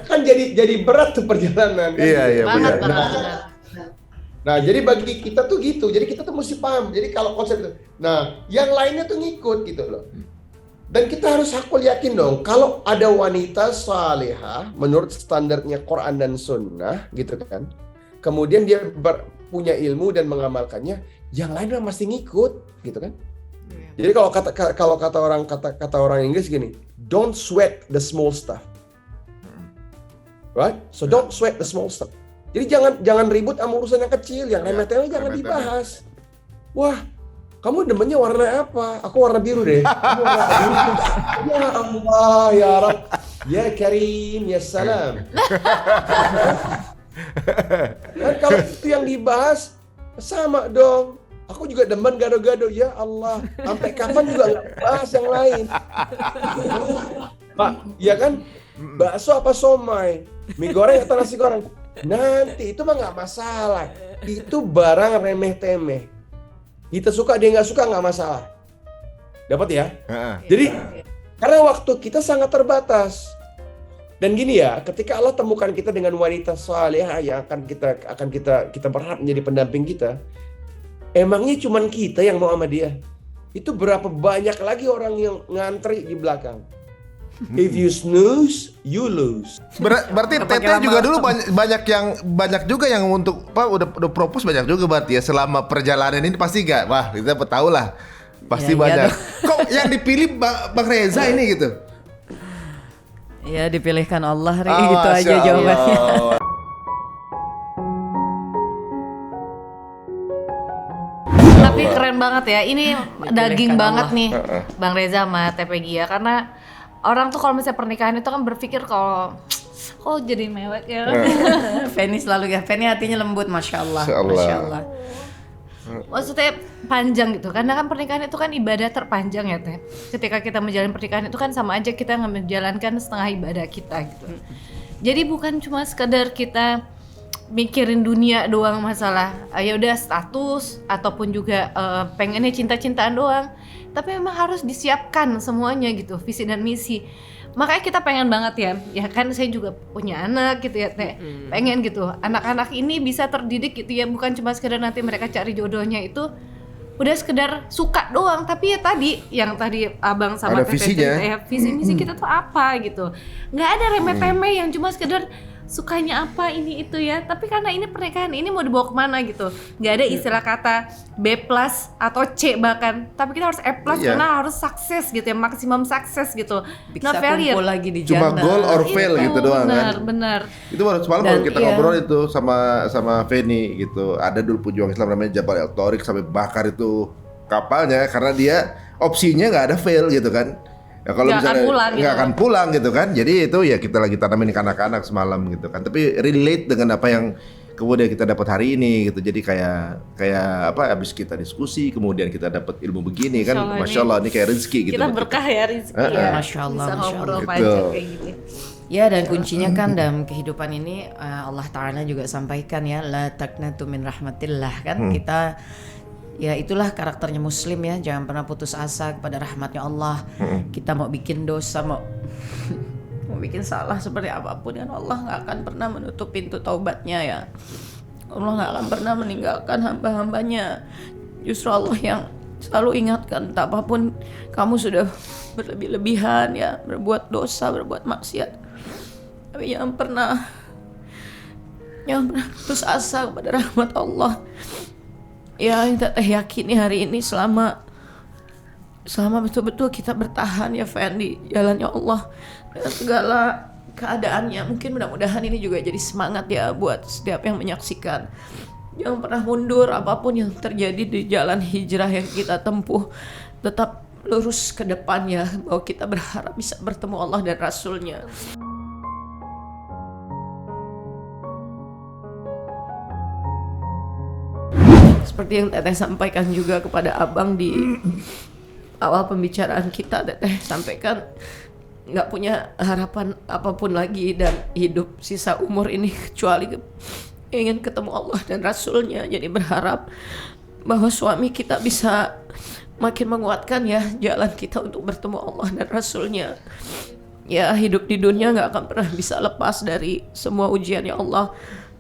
kan jadi berat tuh perjalanan. Kan? Iya, Banget, benar. banget. Nah, jadi bagi kita tuh gitu. Jadi kita tuh mesti paham. Jadi kalau konsep itu, nah, yang lainnya tuh ngikut gitu loh. Dan kita harus hakul yakin dong, kalau ada wanita salihah menurut standarnya Quran dan Sunnah, gitu kan. Kemudian dia punya ilmu dan mengamalkannya, yang lain mesti ngikut, gitu kan. Jadi kalau kata orang Inggris gini, don't sweat the small stuff, right? So don't sweat the small stuff. Jadi jangan ribut sama urusan yang kecil, yang remeh-temeh jangan dibahas. Wah, kamu demennya warna apa? Aku warna biru deh. Kamu warna biru. Ya Allah, ya Rabb, ya Karim, ya Salam. Dan kalau itu yang dibahas, sama dong. Aku juga demen gado-gado, ya Allah. Sampai kapan juga nggak bahas yang lain. Pak, ya kan? Bakso apa somai? Mie goreng atau nasi goreng? Nanti itu mah nggak masalah. Itu barang remeh-temeh. Kita suka, dia nggak suka, nggak masalah. Dapat ya? Jadi, karena waktu kita sangat terbatas. Dan gini ya, ketika Allah temukan kita dengan wanita salihah yang akan kita berharap menjadi pendamping kita, emangnya cuman kita yang mau sama dia? Itu berapa banyak lagi orang yang ngantri di belakang? If you snooze, you lose. Berarti Tete juga dulu banyak juga yang untuk udah propose banyak juga berarti ya selama perjalanan ini pasti gak? Wah, kita tahu lah. Pasti Ya, banyak. iya Kok yang dipilih Bang Reza ini gitu? Ya dipilihkan Allah, gitu aja jawabannya. Tapi keren banget ya. Ini daging banget Allah. nih Bang Reza sama Teh Peggy ya. Karena orang tuh kalau misalnya pernikahan itu kan berpikir kalau kok jadi mewek ya. Feni selalu ya. Feni hatinya lembut, masya Allah. Masya Allah. Masya Allah. Maksudnya panjang gitu. Karena kan pernikahan itu kan ibadah terpanjang ya Teh. Ketika kita menjalani pernikahan itu kan sama aja kita menjalankan setengah ibadah kita gitu. Jadi bukan cuma sekedar kita mikirin dunia doang masalah ya udah status ataupun juga pengennya cinta-cintaan doang. tapi memang harus disiapkan semuanya gitu, visi dan misi. Makanya kita pengen banget ya kan saya juga punya anak gitu ya Teh. Pengen gitu anak-anak ini bisa terdidik gitu ya, bukan cuma sekedar nanti mereka cari jodohnya itu udah sekedar suka doang, tapi ya tadi yang tadi Abang sama ada Teteh visinya. cerita ya, visi misi kita tuh apa gitu. Nggak ada remeh-temeh yang cuma sekedar sukanya apa ini itu ya, tapi karena ini pernikahan ini mau dibawa kemana gitu. Nggak ada istilah kata B+ atau C bahkan, tapi kita harus A+ Iya. karena harus sukses gitu ya, maksimum sukses gitu. Bisa Not failure. kumpul lagi di Cuma jannah. goal or fail Itu, gitu doang kan. benar. Itu baru semalam Dan baru kita iya. ngobrol itu sama Feni gitu. Ada dulu pejuang Islam namanya Jabal El Tariq sampai bakar itu kapalnya karena dia opsinya nggak ada fail gitu kan. Ya kalau Nggak akan misalnya pulang nggak gitu. akan pulang gitu kan. Jadi itu ya kita lagi tanamin ke anak-anak semalam gitu kan. Tapi relate dengan apa yang kemudian kita dapat hari ini gitu. Jadi kayak apa habis kita diskusi kemudian kita dapat ilmu begini kan. Insya Allah Masya Allah ini kayak rezeki gitu. Kita buat berkah ya rezeki ya. Masya Allah, Bisa Masya ngobrol Allah. panjang Gitu. kayak gini. Ya, dan kuncinya kan dalam kehidupan ini Allah Ta'ala juga sampaikan ya, la taqnatu min rahmatillah kan. Kita ya itulah karakternya muslim ya, jangan pernah putus asa kepada rahmatnya Allah. Kita mau bikin dosa, mau bikin salah seperti apapun kan, Allah gak akan pernah menutup pintu taubatnya ya. Allah gak akan pernah meninggalkan hamba-hambanya. Justru Allah yang selalu ingatkan, tak apapun kamu sudah berlebih-lebihan ya, berbuat dosa, berbuat maksiat, tapi jangan pernah putus asa kepada rahmat Allah. Ya, kita yakini hari ini selama betul-betul kita bertahan ya Fan di jalannya Allah dengan segala keadaannya. Mungkin mudah-mudahan ini juga jadi semangat ya buat setiap yang menyaksikan. Jangan pernah mundur apapun yang terjadi di jalan hijrah yang kita tempuh. Tetap lurus ke depannya, bahwa kita berharap bisa bertemu Allah dan Rasulnya. Seperti yang Teteh sampaikan juga kepada Abang di awal pembicaraan kita, Teteh sampaikan nggak punya harapan apapun lagi dan hidup sisa umur ini kecuali ingin ketemu Allah dan Rasulnya. Jadi berharap bahwa suami kita bisa makin menguatkan ya jalan kita untuk bertemu Allah dan Rasulnya. Ya, hidup di dunia nggak akan pernah bisa lepas dari semua ujian ya Allah.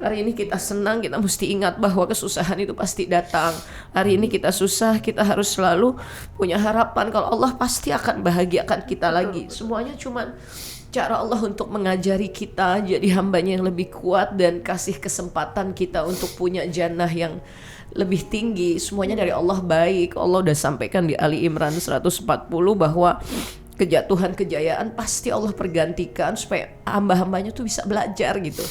Hari ini kita senang, kita mesti ingat bahwa kesusahan itu pasti datang. Hari ini kita susah, kita harus selalu punya harapan kalau Allah pasti akan bahagiakan kita lagi. Semuanya cuma cara Allah untuk mengajari kita jadi hambanya yang lebih kuat dan kasih kesempatan kita untuk punya jannah yang lebih tinggi. Semuanya dari Allah baik. Allah udah sampaikan di Ali Imran 140 bahwa kejatuhan kejayaan pasti Allah pergantikan supaya hamba-hambanya tuh bisa belajar gitu.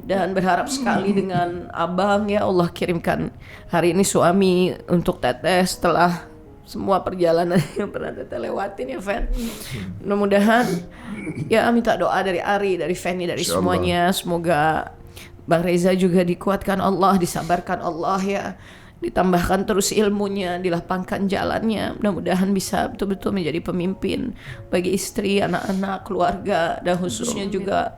Dan berharap sekali dengan Abang ya Allah kirimkan hari ini suami untuk Teteh setelah semua perjalanan yang pernah Teteh lewatin ya Fen. Mudah-mudahan ya minta doa dari Ari, dari Feni, dari Insya Allah. semuanya. Semoga Bang Reza juga dikuatkan Allah, disabarkan Allah ya. Ditambahkan terus ilmunya, dilapangkan jalannya. Mudah-mudahan bisa betul-betul menjadi pemimpin bagi istri, anak-anak, keluarga, dan khususnya juga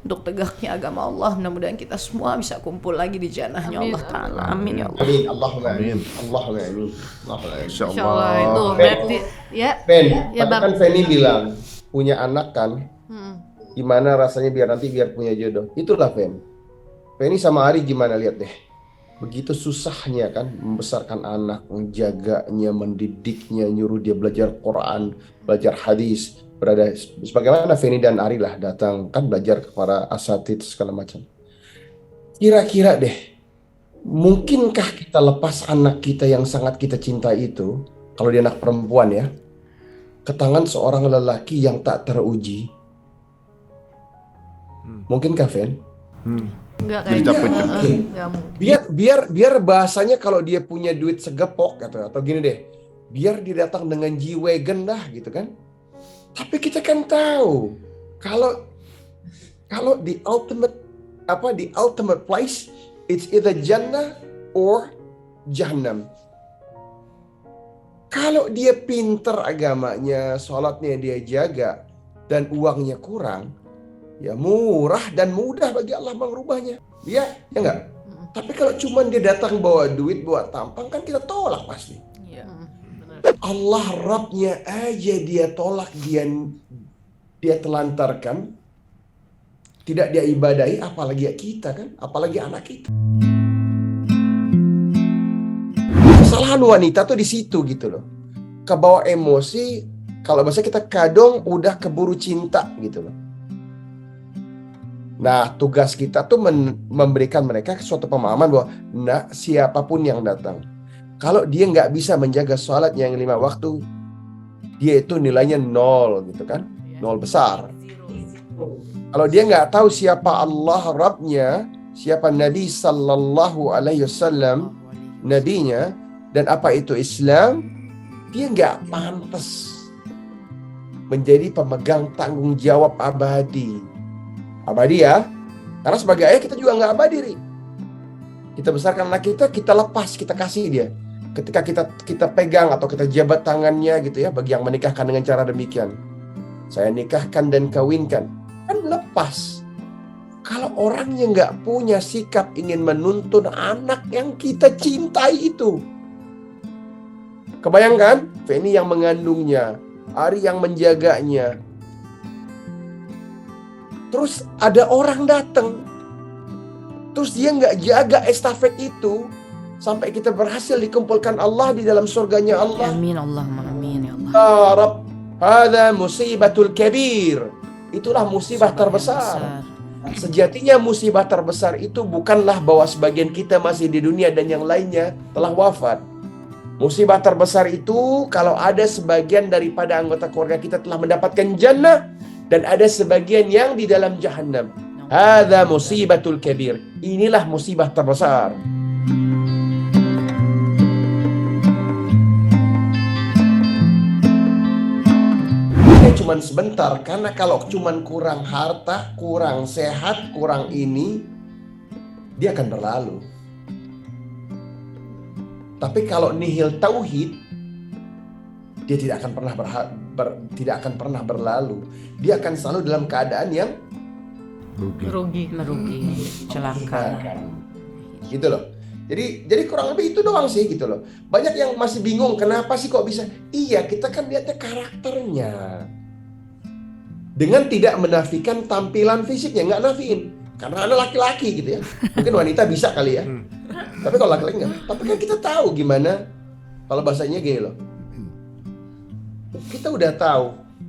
untuk tegaknya agama Allah. Mudah-mudahan kita semua bisa kumpul lagi di jannahnya Allah Ta'ala. Amin ya Allah. Amin. Allahumma amin. Allahumma amin. Allahumma amin. Insya Insya Allah itu Allah. berarti ya. Fen, Ya, tadi Bang. kan Feni bilang punya anak kan, Hmm. gimana rasanya biar punya jodoh. Itulah Fen. Feni sama Ari gimana, lihat deh. Begitu susahnya kan membesarkan anak, menjaganya, mendidiknya, nyuruh dia belajar Quran, belajar hadis, berada sebagaimana Feni dan Ari lah datang kan belajar kepada asatidz segala macam. Kira-kira deh, mungkinkah kita lepas anak kita yang sangat kita cintai itu, kalau dia anak perempuan ya, ke tangan seorang lelaki yang tak teruji? Mungkinkah Fen? Enggak Jadi kayak capek. enggak mungkin. Biar bahasanya kalau dia punya duit segepok atau gini deh, biar dia datang dengan G-Wagon dah gitu kan. Tapi kita kan tahu kalau the ultimate place it's either Jannah or Jahannam. Kalau dia pinter agamanya, sholatnya dia jaga, dan uangnya kurang, ya murah dan mudah bagi Allah mengubahnya. Ya enggak? Tapi kalau cuma dia datang bawa duit, bawa tampang, kan kita tolak pasti. Iya. Benar. Allah Rabbnya aja dia tolak, dia telantarkan, tidak dia ibadahi, apalagi kita kan, apalagi anak kita. Kesalahan wanita tuh di situ gitu loh. Kebawa emosi, kalau bahasa kita kadang udah keburu cinta gitu loh. Nah, tugas kita tuh memberikan mereka suatu pemahaman bahwa siapapun yang datang, kalau dia nggak bisa menjaga sholat yang 5 waktu, dia itu nilainya 0 gitu kan, 0 besar. Kalau dia nggak tahu siapa Allah Rabbnya, siapa Nabi Sallallahu Alaihi Wasallam, nabinya, dan apa itu Islam, dia nggak pantas menjadi pemegang tanggung jawab abadi ya, karena sebagai ayah kita juga nggak abadi, Ri. Kita besarkan anak kita, kita lepas, kita kasih dia. Ketika kita pegang atau kita jabat tangannya gitu ya, bagi yang menikahkan dengan cara demikian, saya nikahkan dan kawinkan, kan lepas. Kalau orangnya nggak punya sikap ingin menuntun anak yang kita cintai itu, kebayangkan Feni yang mengandungnya, Ari yang menjaganya, terus ada orang datang, terus dia nggak jaga estafet itu sampai kita berhasil dikumpulkan Allah di dalam surganya Allah. Amin Allahumma amin ya Allah. Ya Rabb, hadza musibatul kabir. Itulah musibah terbesar. Sejatinya musibah terbesar itu bukanlah bahwa sebagian kita masih di dunia dan yang lainnya telah wafat. Musibah terbesar itu kalau ada sebagian daripada anggota keluarga kita telah mendapatkan jannah, dan ada sebagian yang di dalam jahannam. Hadza musibatul kabir. Inilah musibah terbesar. Ini cuman sebentar, karena kalau cuman kurang harta, kurang sehat, kurang ini, dia akan berlalu. Tapi kalau nihil tauhid, dia tidak akan pernah berlalu. Dia akan selalu dalam keadaan yang Merugi, celaka. Gitu loh. Jadi kurang lebih itu doang sih gitu loh. Banyak yang masih bingung kenapa sih kok bisa. Iya, kita kan lihatnya karakternya. Dengan tidak menafikan tampilan fisiknya, nggak nafiin. Karena ada laki-laki gitu ya. Mungkin wanita bisa kali ya. Tapi kalau laki-laki nggak. Tapi kan kita tahu gimana. Kalau bahasanya gini loh. Kita udah tahu.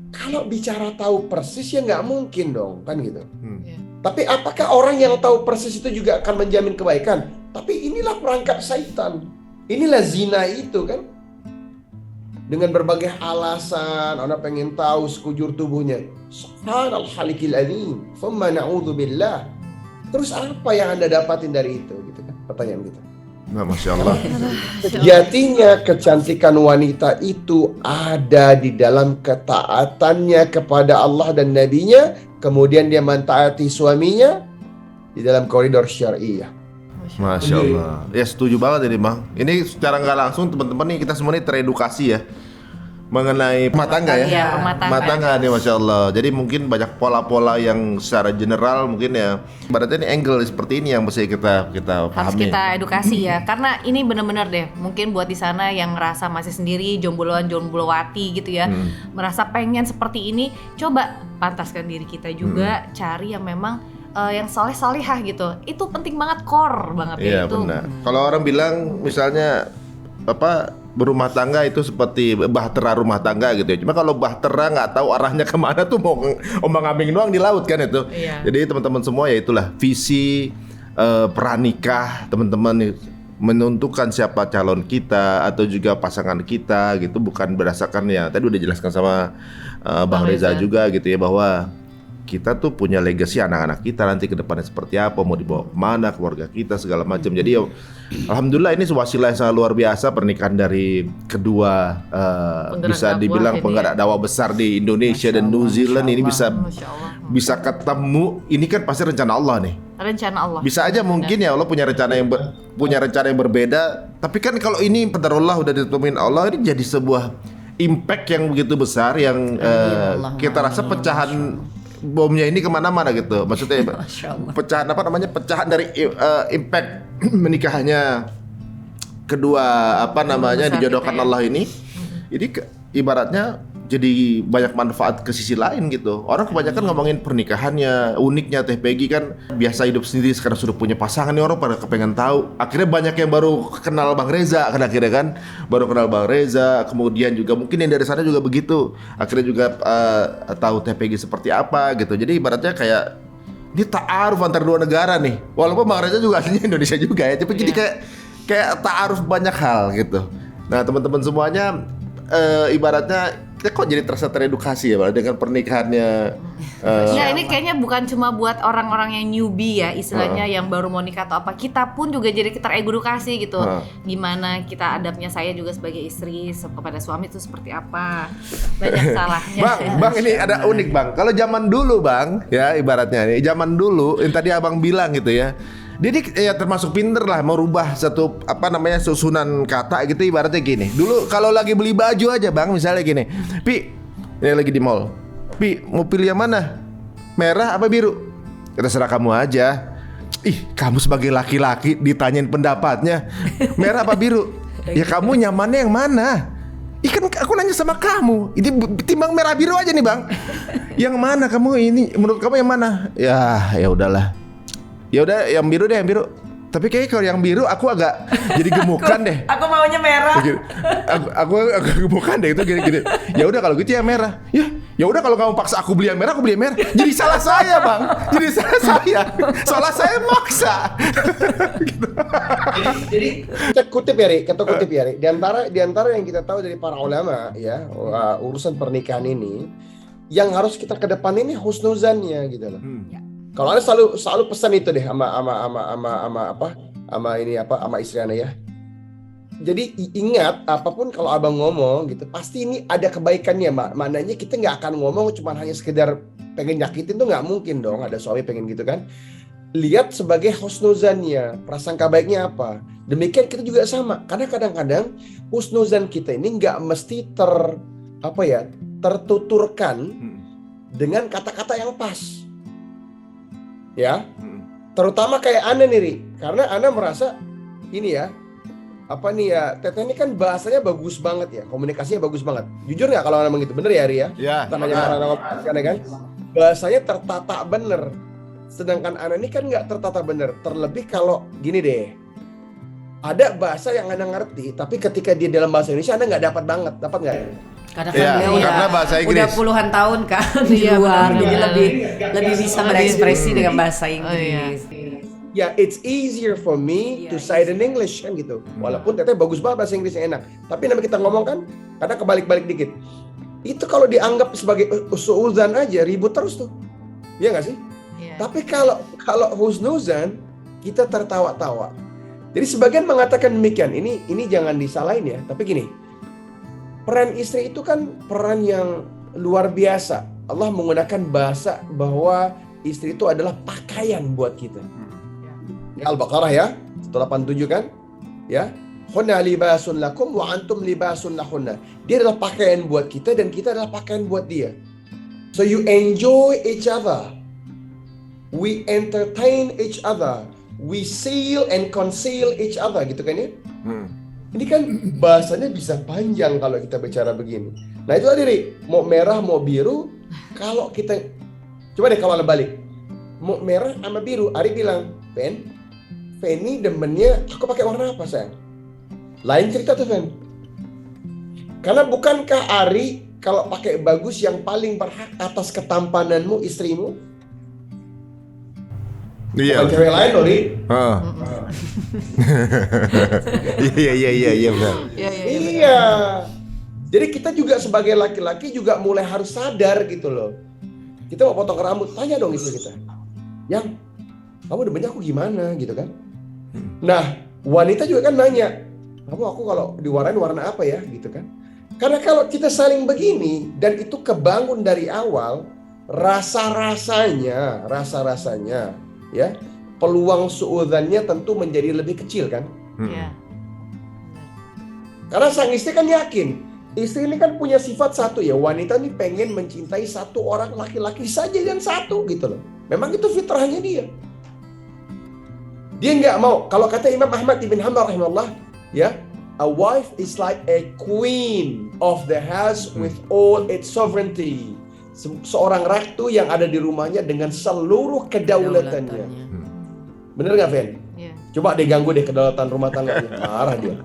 Kalau bicara tahu persis ya nggak mungkin dong, kan gitu. Tapi apakah orang yang tahu persis itu juga akan menjamin kebaikan? Tapi inilah perangkap syaitan. Inilah zina itu kan. Dengan berbagai alasan, Anda pengen tahu sekujur tubuhnya. Subhanal halikil alim. Thumma na'udzubillah. Terus apa yang Anda dapatin dari itu? Gitu kan? Pertanyaan kita. Nah, Masya Allah. Sejatinya kecantikan wanita itu ada di dalam ketaatannya kepada Allah dan Nabi-Nya, kemudian dia mentaati suaminya di dalam koridor syariah. Masya Allah. Ya setuju banget ini Bang. Ini secara nggak langsung teman-teman nih kita semua nih teredukasi ya mengenai rumah tangga ya. Iya, rumah tangga nih Masya Allah. Jadi mungkin banyak pola-pola yang secara general mungkin ya. Berarti ini angle seperti ini yang mesti kita harus pahami. kita edukasi ya, karena ini benar-benar deh mungkin buat di sana yang ngerasa masih sendiri, jomblowati gitu ya, merasa pengen seperti ini, coba pantaskan diri kita juga, cari yang memang yang soleh-solehah gitu. Itu penting banget, core banget ya Iya itu. benar. Kalau orang bilang misalnya apa berumah tangga itu seperti bahtera rumah tangga gitu ya. Cuma kalau bahtera nggak tahu arahnya kemana tuh mau ombang-ambing doang di laut kan itu. Iya. Jadi teman-teman semua ya itulah visi pranikah teman-teman menentukan siapa calon kita atau juga pasangan kita gitu, bukan berdasarkan ya tadi udah jelaskan sama Bang Reza juga gitu ya, bahwa kita tuh punya legacy anak-anak kita nanti ke depannya seperti apa, mau dibawa kemana, keluarga kita segala macam. Jadi ya, alhamdulillah ini wasilah yang sangat luar biasa pernikahan dari kedua bisa dibilang penggerak dakwah besar di Indonesia dan New Zealand ini bisa ketemu. Ini kan pasti rencana Allah nih. Rencana Allah. Bisa aja mungkin ya Allah punya rencana yang berbeda. Tapi kan kalau ini qadarullah udah ditemuin Allah, ini jadi sebuah impact yang begitu besar yang kita rasa pecahan bomnya ini kemana-mana gitu. Maksudnya pecahan apa namanya, pecahan dari impact menikahnya kedua apa namanya dijodohkan Allah ini ibaratnya jadi banyak manfaat ke sisi lain gitu. Orang kebanyakan ngomongin pernikahannya, uniknya Teh Peggy kan biasa hidup sendiri, sekarang sudah punya pasangan nih, orang pada kepengen tahu. Akhirnya banyak yang baru kenal Bang Reza kan akhirnya kan, baru kenal Bang Reza, kemudian juga mungkin yang dari sana juga begitu. Akhirnya juga tahu Teh Peggy seperti apa gitu. Jadi ibaratnya kayak ini ta'aruf antar dua negara nih. Walaupun Bang Reza juga aslinya Indonesia juga ya, tapi jadi kayak ta'aruf banyak hal gitu. Nah, teman-teman semuanya ibaratnya kita kok jadi terasa teredukasi ya Bang, dengan pernikahannya. Ya ini kayaknya bukan cuma buat orang-orang yang newbie ya istilahnya, yang baru mau nikah atau apa, kita pun juga jadi teredukasi gitu. Gimana kita adabnya, saya juga sebagai istri kepada suami itu seperti apa, banyak salahnya. Bang ini ada unik Bang. Kalau zaman dulu Bang, ya ibaratnya nih, zaman dulu yang tadi Abang bilang gitu ya. Jadi ya termasuk pinter lah merubah satu susunan kata gitu, ibaratnya gini. Dulu kalau lagi beli baju aja Bang, misalnya gini, Pi, ini lagi di mall, Pi mau pilih yang mana? Merah apa biru? Terserah kamu aja. Ih, kamu sebagai laki-laki ditanyain pendapatnya, merah apa biru? Ya kamu nyamannya yang mana? Ih kan aku nanya sama kamu, ini timbang merah biru aja nih Bang. Yang mana kamu ini? Menurut kamu yang mana? Ya udahlah. Ya udah yang biru deh, yang biru. Tapi kayaknya kalau yang biru aku agak jadi gemukan deh. Aku maunya merah. Aku gemukan deh itu gini. Ya udah kalau gitu ya merah. Ya udah kalau kamu paksa aku beli yang merah, aku beli yang merah. Jadi salah saya Bang. Jadi salah saya. Soalnya saya maksa. Gitu. Jadi kita kutip ya Ri, Di antara yang kita tahu dari para ulama ya, urusan pernikahan ini, yang harus kita kedepanin ini husnuzannya gitu loh. Kalau Anda selalu pesan itu deh sama istri Anda ya. Jadi ingat, apapun kalau abang ngomong gitu, pasti ini ada kebaikannya, maknanya kita nggak akan ngomong cuma hanya sekedar pengen nyakitin, tuh nggak mungkin dong. Ada suami pengen gitu kan. Lihat sebagai husnuzannya, prasangka baiknya apa. Demikian kita juga sama, karena kadang-kadang husnuzan kita ini nggak mesti tertuturkan dengan kata-kata yang pas. Ya, terutama kayak Anda nih Ri, karena Anda merasa ini ya, Teteh ini kan bahasanya bagus banget ya, komunikasinya bagus banget. Jujur nggak kalau Anda begitu, bener ya Ri ya? Iya. Kan bahasanya tertata bener, sedangkan Anda ini kan nggak tertata bener. Terlebih kalau gini deh, ada bahasa yang Anda ngerti, tapi ketika dia dalam bahasa Indonesia Anda nggak dapat nggak? Karena karena bahasa Inggris. Udah puluhan tahun kan di luar, jadi lebih bisa berekspresi dengan bahasa Inggris. Ya, it's easier for me to say it in English kan gitu. Walaupun Teteh bagus banget bahasa Inggrisnya enak, tapi namanya kita ngomong kan, kadang kebalik-balik dikit. Itu kalau dianggap sebagai suuzan aja ribut terus tuh, iya nggak sih? Yeah. Tapi kalau husnuzan kita tertawa-tawa. Jadi sebagian mengatakan demikian. Ini jangan disalahin ya. Tapi gini. Peran istri itu kan peran yang luar biasa. Allah menggunakan bahasa bahwa istri itu adalah pakaian buat kita. Ini Al-Baqarah ya, 187 kan? Ya. Hunna libasun lakum wa antum libasun lahunna. Dia adalah pakaian buat kita dan kita adalah pakaian buat dia. So you enjoy each other. We entertain each other. We seal and conceal each other, gitu kan ya? Ini kan bahasanya bisa panjang kalau kita bicara begini. Nah itu tadi, Ri, mau merah mau biru, kalau kita coba deh kalau balik, mau merah sama biru. Ari bilang, Feni demennya aku pakai warna apa sayang? Lain cerita tuh Fen. Karena bukankah Ari kalau pakai bagus yang paling berhak atas ketampananmu istrimu? Iya. Bukan cewek lain loh, Ri. Iya benar. Iya. Jadi kita juga sebagai laki-laki juga mulai harus sadar gitu loh. Kita mau potong rambut, tanya dong istri kita. Yang, kamu demennya aku gimana gitu kan? Nah, wanita juga kan nanya, aku kalau diwarnain warna apa ya gitu kan? Karena kalau kita saling begini dan itu kebangun dari awal, rasa-rasanya ya, peluang suudzannya tentu menjadi lebih kecil kan? Iya. Karena sang istri kan yakin, istri ini kan punya sifat satu ya, wanita ini pengen mencintai satu orang laki-laki saja dan satu gitu loh. Memang itu fitrahnya dia. Dia nggak mau, kalau kata Imam Ahmad ibn Hanbal rahimahullah, ya, A wife is like a queen of the house with all its sovereignty. Seorang ratu yang ada di rumahnya dengan seluruh kedaulatannya. Bener nggak, Fen? Iya. Coba deh ganggu deh kedaulatan rumah tangganya, marah dia.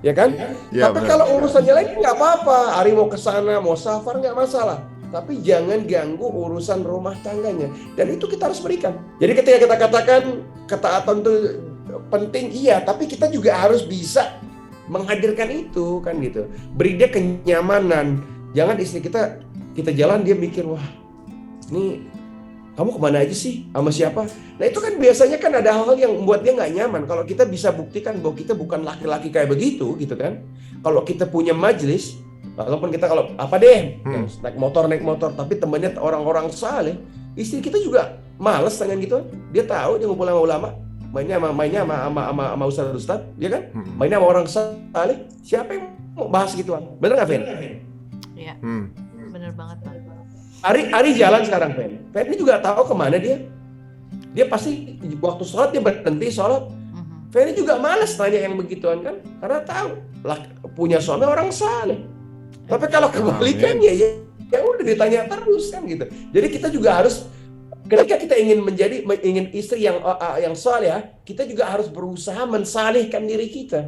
Ya kan? Ya, Tapi benar. kalau urusannya lain nggak apa-apa. Ari mau ke sana, mau safar nggak masalah. Tapi jangan ganggu urusan rumah tangganya. Dan itu kita harus berikan. Jadi ketika kita katakan ketaatan itu penting, iya. Tapi kita juga harus bisa menghadirkan itu kan gitu. Beri dia kenyamanan. Jangan istri kita jalan dia mikir, wah ini kamu kemana aja sih? Sama siapa? Nah itu kan biasanya kan ada hal-hal yang membuat dia nggak nyaman. Kalau kita bisa buktikan bahwa kita bukan laki-laki kayak begitu gitu kan. Kalau kita punya majelis, walaupun kita kalau apa deh naik motor, tapi temannya orang-orang saleh, istri kita juga males dengan gitu. Dia tahu dia ngumpul sama ulama, mainnya sama ustaz, ya kan? Mainnya sama orang saleh. Siapa yang mau bahas gituan? Bener nggak, Fen? Iya. Bener banget, Bang. Ari jalan sekarang, Fen. Fen ini juga tahu kemana dia. Dia pasti waktu sholat dia berhenti sholat. Fen ini juga malas nanya yang begituan kan, karena tahu punya suami orang saleh. Tapi kalau kebalikannya ya udah ditanya terus kan gitu. Jadi kita juga harus ketika kita ingin istri yang saleh, kita juga harus berusaha mensalihkan diri kita.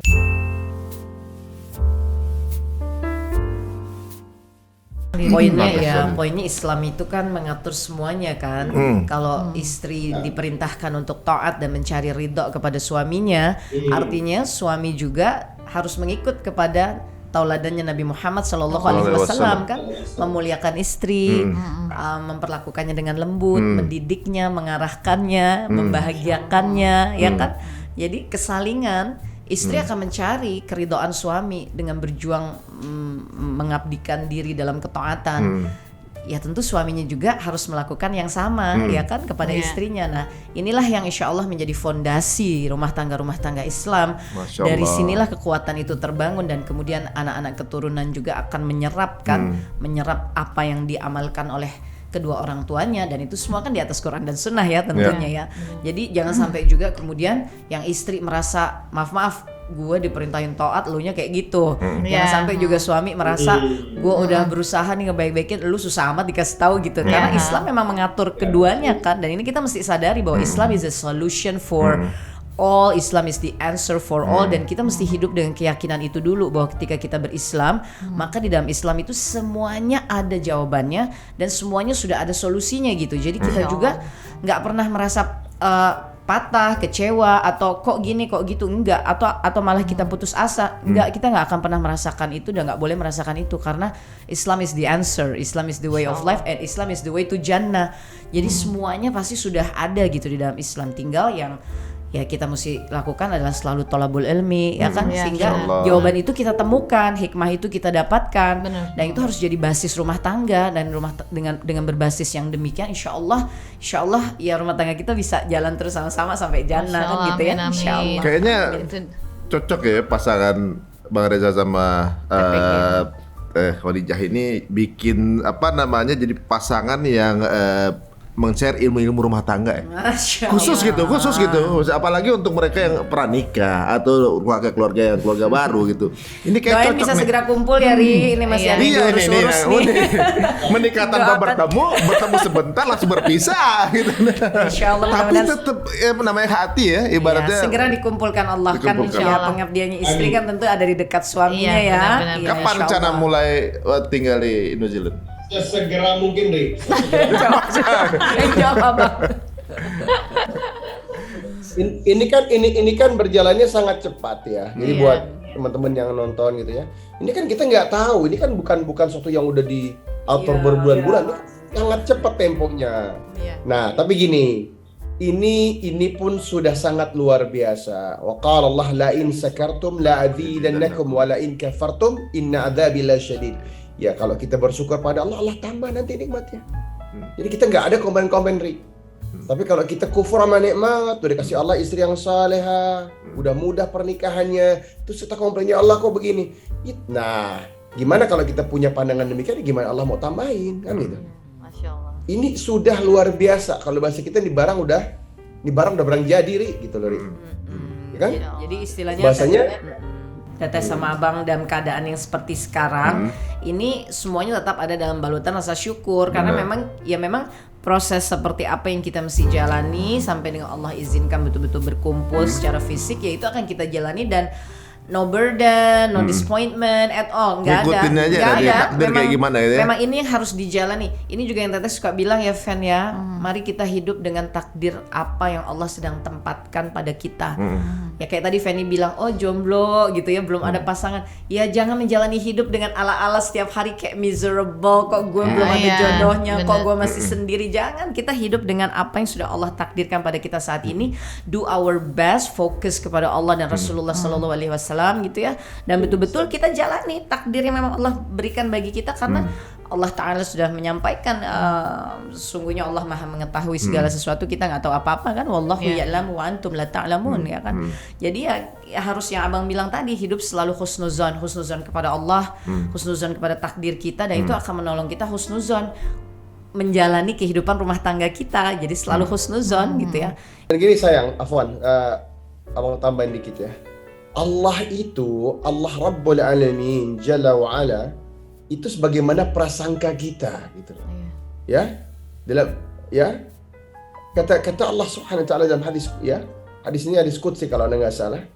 Poinnya Islam itu kan mengatur semuanya kan. Kalau istri diperintahkan untuk taat dan mencari ridho kepada suaminya, artinya suami juga harus mengikut kepada tauladannya Nabi Muhammad SAW kan, memuliakan istri, memperlakukannya dengan lembut, mendidiknya, mengarahkannya, membahagiakannya, ya kan. Jadi kesalingan. Istri akan mencari keridhaan suami dengan berjuang mengabdikan diri dalam ketaatan. Ya tentu suaminya juga harus melakukan yang sama ya kan kepada istrinya. Nah inilah yang insya Allah menjadi fondasi rumah tangga Islam. Dari sinilah kekuatan itu terbangun dan kemudian anak-anak keturunan juga akan menyerap apa yang diamalkan oleh kedua orang tuanya, dan itu semua kan di atas Quran dan Sunnah ya tentunya ya. Jadi jangan sampai juga kemudian yang istri merasa maaf gue diperintahin taat, elunya kayak gitu. Jangan sampai juga suami merasa gue udah berusaha nih ngebaik-baikin, lu susah amat dikasih tahu gitu. Karena Islam memang mengatur keduanya kan, dan ini kita mesti sadari bahwa Islam is a solution for all, Islam is the answer for all, dan kita mesti hidup dengan keyakinan itu dulu bahwa ketika kita berislam, maka di dalam Islam itu semuanya ada jawabannya dan semuanya sudah ada solusinya gitu. Jadi kita juga nggak pernah merasa patah, kecewa atau kok gini kok gitu, enggak, atau malah kita putus asa, enggak, kita nggak akan pernah merasakan itu dan nggak boleh merasakan itu karena Islam is the answer, Islam is the way of life, and Islam is the way to Jannah. Jadi semuanya pasti sudah ada gitu di dalam Islam, tinggal yang ya kita mesti lakukan adalah selalu tholabul ilmi ya kan, sehingga jawaban itu kita temukan, hikmah itu kita dapatkan. Dan itu harus jadi basis rumah tangga, dan dengan berbasis yang demikian insya Allah ya rumah tangga kita bisa jalan terus sama-sama sampai jannah kan gitu ya, insya Allah. Kayaknya cocok ya pasangan Bang Reza sama Khadijah ini bikin jadi pasangan yang men-share ilmu-ilmu rumah tangga ya. Khusus gitu. Apalagi untuk mereka yang pernah nikah atau keluarga baru gitu. Ini kayak doain cocok bisa nih. segera kumpul ya Ri, ini masih ada yang urus-urus nih. Menikah tanpa bertemu sebentar langsung berpisah gitu. Insyaallah Tapi tetap namanya hati ya ibaratnya. segera dikumpulkan Allah kan, insyaallah pengabdiannya istri kan tentu ada di dekat suaminya ya. Kapan rencana mulai tinggal di New Zealand? Sesegera mungkin, Ri. Jawab Bang. Ini kan berjalannya sangat cepat ya. Jadi buat teman-teman yang nonton gitu ya. Ini kan kita nggak tahu. Ini kan bukan sesuatu yang udah diatur berbulan-bulan. Ini sangat cepat temponya. Nah, tapi gini. Ini pun sudah sangat luar biasa. Wa qala Allah la in sakartum la azidannakum wa la in kafartum inna adzabi lasyadid. Ya kalau kita bersyukur pada Allah, Allah tambah nanti nikmatnya. Jadi kita nggak ada komen-komen, Ri. Tapi kalau kita kufur sama nikmat, udah dikasih Allah istri yang salehah, udah mudah pernikahannya, terus kita komplainnya Allah kok begini. Nah, gimana kalau kita punya pandangan demikian? Gimana Allah mau tambahin kan gitu? Masya Allah. Ini sudah luar biasa. Kalau bahasa kita ini barang udah barang jadi, Ri, gitu loh, Ri. kan? Jadi istilahnya Bahasanya Teteh sama abang dalam keadaan yang seperti sekarang ini semuanya tetap ada dalam balutan rasa syukur karena memang proses seperti apa yang kita mesti jalani sampai dengan Allah izinkan betul-betul berkumpul secara fisik, ya itu akan kita jalani dan no burden, no disappointment at all, nggak ada. Ngikutin aja Nggak tadi ada. takdir kayak gimana gitu ya. Memang ini harus dijalani. Ini juga yang Teteh suka bilang ya Fen ya, mari kita hidup dengan takdir apa yang Allah sedang tempatkan pada kita. Ya kayak tadi Feni bilang, oh jomblo gitu ya, belum ada pasangan. Ya jangan menjalani hidup dengan ala-ala setiap hari kayak miserable, kok gue belum ada jodohnya, kok gue masih sendiri. Jangan, kita hidup dengan apa yang sudah Allah takdirkan pada kita saat ini. Do our best, fokus kepada Allah dan Rasulullah Sallallahu Alaihi Wasallam gitu ya, dan betul-betul kita jalani takdir yang memang Allah berikan bagi kita karena Allah Ta'ala sudah menyampaikan sesungguhnya Allah Maha mengetahui segala sesuatu, kita nggak tahu apa-apa kan, wallahu ya'lamu wa antum la ta'lamun ya kan. Jadi ya harus yang abang bilang tadi, hidup selalu husnuzon kepada Allah, husnuzon kepada takdir kita, dan itu akan menolong kita husnuzon menjalani kehidupan rumah tangga kita, jadi selalu husnuzon gitu ya. Dan gini sayang, Afwan, abang tambahin dikit ya. Allah itu, Allah Rabbul Alamin Jalla wa'ala, itu sebagaimana prasangka kita gitu. Ya, dalam ya kata Allah Subhanahu wa taala dalam hadis ya, hadis ini hadis qudsi kalau anda nggak salah,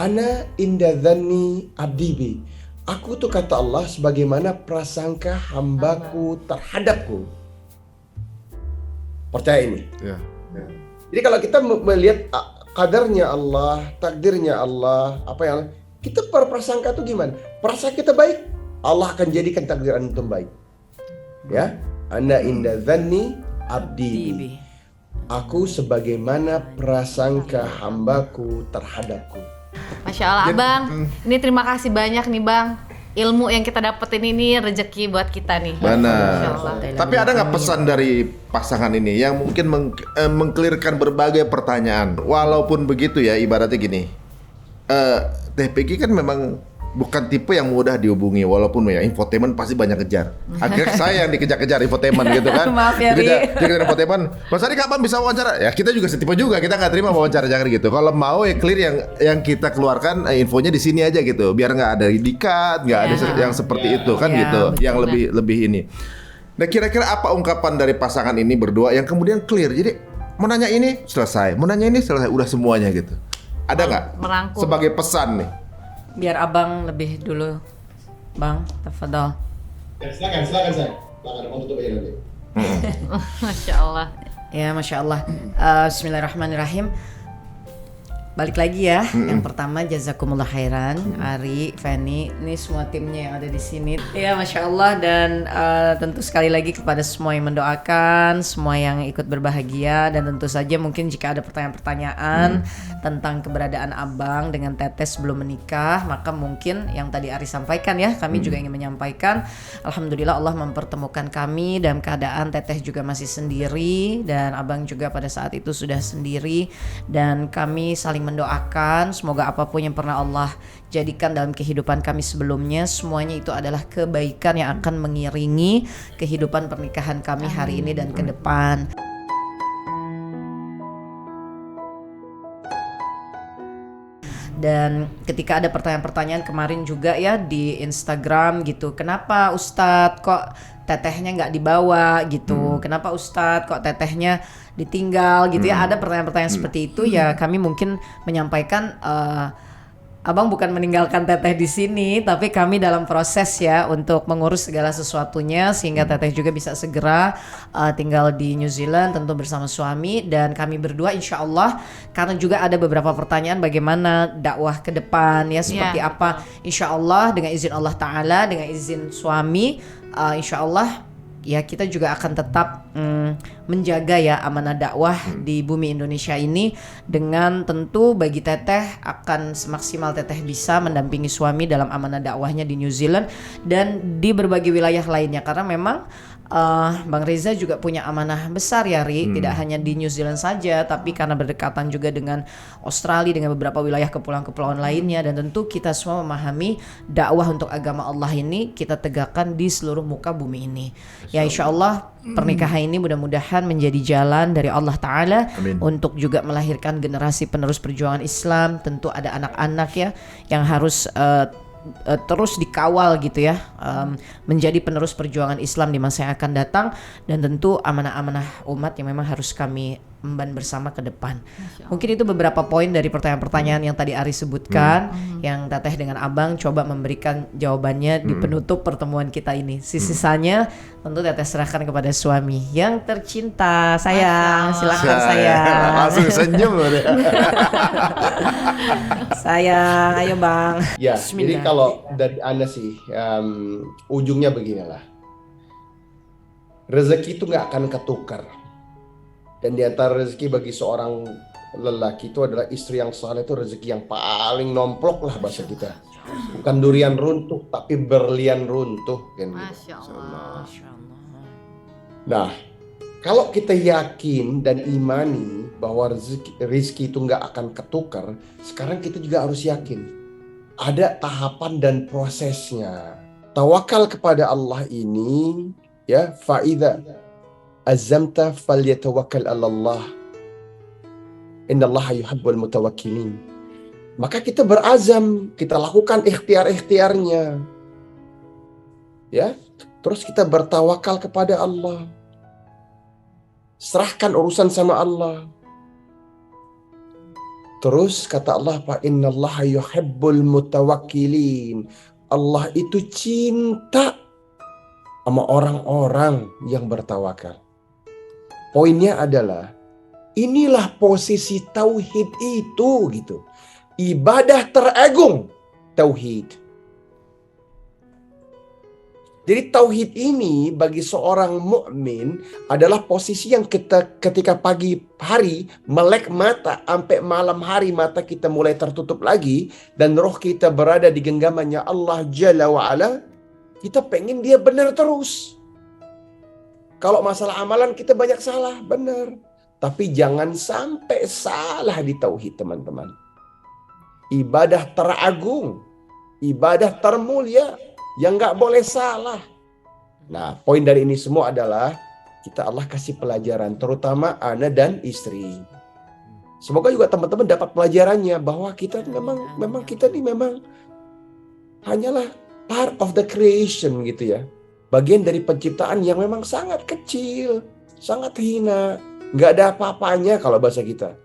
ana inda dhanni abdi bi, aku tuh kata Allah sebagaimana prasangka hambaku terhadapku. Percaya ini Ya. Jadi kalau kita melihat kadarnya Allah, takdirnya Allah, apa yang kita berprasangka tuh gimana? Prasangka kita baik, Allah akan jadikan takdir antum baik. Ya, ana inda dhanni abdi bi. Aku sebagaimana prasangka hambaku terhadapku. Masya Allah Abang, ini terima kasih banyak nih Bang, ilmu yang kita dapetin ini rezeki buat kita nih. Masya Benar. Allah. Tapi ada nggak pesan dari pasangan ini yang mungkin mengklirkan berbagai pertanyaan? Walaupun begitu ya, ibaratnya gini, Teh Peggy kan memang bukan tipe yang mudah dihubungi, walaupun ya infotainment pasti banyak kejar. Akhirnya saya yang dikejar-kejar infotainment gitu kan. Maaf ya, Dikejar infotainment. Mas Adi kapan bisa wawancara? Ya kita juga setipe juga, kita nggak terima wawancara, jangan gitu. Kalau mau ya clear yang kita keluarkan infonya di sini aja gitu, biar nggak ada dikat, nggak ada yang seperti itu kan gitu, betul. yang lebih ini. Nah kira-kira apa ungkapan dari pasangan ini berdua yang kemudian clear? Jadi mau nanya ini selesai, mau nanya ini selesai, udah semuanya gitu. Ada nggak? Merangkum. Sebagai pesan nih. Biar abang lebih dulu, Bang, tafadhol. Silakan saya. Silakan, mau tutup aja nanti. Masya Allah. Ya, Masya Allah. Bismillahirrahmanirrahim. Balik lagi ya. Yang pertama jazakumullah khairan, Ari, Feni, ini semua timnya yang ada di sini. Ya, Masya Allah, dan tentu sekali lagi kepada semua yang mendoakan, semua yang ikut berbahagia, dan tentu saja mungkin jika ada pertanyaan-pertanyaan tentang keberadaan Abang dengan Teteh sebelum menikah, maka mungkin yang tadi Ari sampaikan ya, kami juga ingin menyampaikan, alhamdulillah Allah mempertemukan kami dalam keadaan Teteh juga masih sendiri dan Abang juga pada saat itu sudah sendiri, dan kami saling mendoakan semoga apapun yang pernah Allah jadikan dalam kehidupan kami sebelumnya, semuanya itu adalah kebaikan yang akan mengiringi kehidupan pernikahan kami hari ini dan ke depan. Dan ketika ada pertanyaan-pertanyaan kemarin juga ya di Instagram gitu, kenapa Ustadz kok tetehnya nggak dibawa gitu, kenapa Ustadz kok tetehnya ditinggal gitu ya, ada pertanyaan-pertanyaan seperti itu ya. Kami mungkin menyampaikan Abang bukan meninggalkan Teteh di sini, tapi kami dalam proses ya untuk mengurus segala sesuatunya sehingga Teteh juga bisa segera tinggal di New Zealand tentu bersama suami, dan kami berdua insya Allah, karena juga ada beberapa pertanyaan bagaimana dakwah ke depan ya seperti apa, insya Allah dengan izin Allah Ta'ala, dengan izin suami, insya Allah ya kita juga akan tetap menjaga ya amanah dakwah di bumi Indonesia ini, dengan tentu bagi Teteh akan semaksimal Teteh bisa mendampingi suami dalam amanah dakwahnya di New Zealand dan di berbagai wilayah lainnya, karena memang Bang Reza juga punya amanah besar ya Ri, tidak hanya di New Zealand saja, tapi karena berdekatan juga dengan Australia, dengan beberapa wilayah kepulauan-kepulauan lainnya, dan tentu kita semua memahami dakwah untuk agama Allah ini kita tegakkan di seluruh muka bumi ini. Ya insya Allah pernikahan ini mudah-mudahan menjadi jalan dari Allah Ta'ala untuk juga melahirkan generasi penerus perjuangan Islam. Tentu ada anak-anak ya yang harus terus dikawal gitu ya, menjadi penerus perjuangan Islam di masa yang akan datang, dan tentu amanah-amanah umat yang memang harus kami emban bersama ke depan. Mungkin itu beberapa poin dari pertanyaan-pertanyaan yang tadi Ari sebutkan, yang Teteh dengan Abang coba memberikan jawabannya di penutup pertemuan kita ini. Sisanya tentu Teteh serahkan kepada suami yang tercinta. Sayang, silakan sayang. Langsung senyum loh dia. Sayang, ayo Bang. Ya, jadi Bismillah. kalau dari Anda sih, ujungnya beginilah. Rezeki itu nggak akan ketukar. Dan di antara rezeki bagi seorang lelaki itu adalah istri yang saleh, itu rezeki yang paling nomplok lah bahasa kita. Bukan durian runtuh, tapi berlian runtuh kan gitu. Masya Allah. Nah, kalau kita yakin dan imani bahwa rezeki itu nggak akan ketukar, sekarang kita juga harus yakin ada tahapan dan prosesnya. Tawakal kepada Allah ini, ya, faida azamta falyatawakkal 'ala Allah. Innallaha yuhibbul mutawakkilin. Maka kita berazam, kita lakukan ikhtiar-ikhtiarnya. Ya, terus kita bertawakal kepada Allah. Serahkan urusan sama Allah. Terus kata Allah, fa innallaha yuhibbul mutawakkilin. Allah itu cinta sama orang-orang yang bertawakal. Poinnya adalah inilah posisi tauhid itu gitu. Ibadah teragung tauhid. Jadi tauhid ini bagi seorang mukmin adalah posisi yang ketika pagi hari melek mata sampai malam hari mata kita mulai tertutup lagi dan roh kita berada di genggamannya Allah Jalla wa Ala, kita pengen dia benar terus. Kalau masalah amalan kita banyak salah, benar. Tapi jangan sampai salah di tauhid, teman-teman. Ibadah teragung, ibadah termulia, yang nggak boleh salah. Nah, poin dari ini semua adalah kita Allah kasih pelajaran, terutama anak dan istri. Semoga juga teman-teman dapat pelajarannya bahwa kita memang kita ini memang hanyalah part of the creation gitu ya. Bagian dari penciptaan yang memang sangat kecil, sangat hina, nggak ada apa-apanya kalau bahasa kita.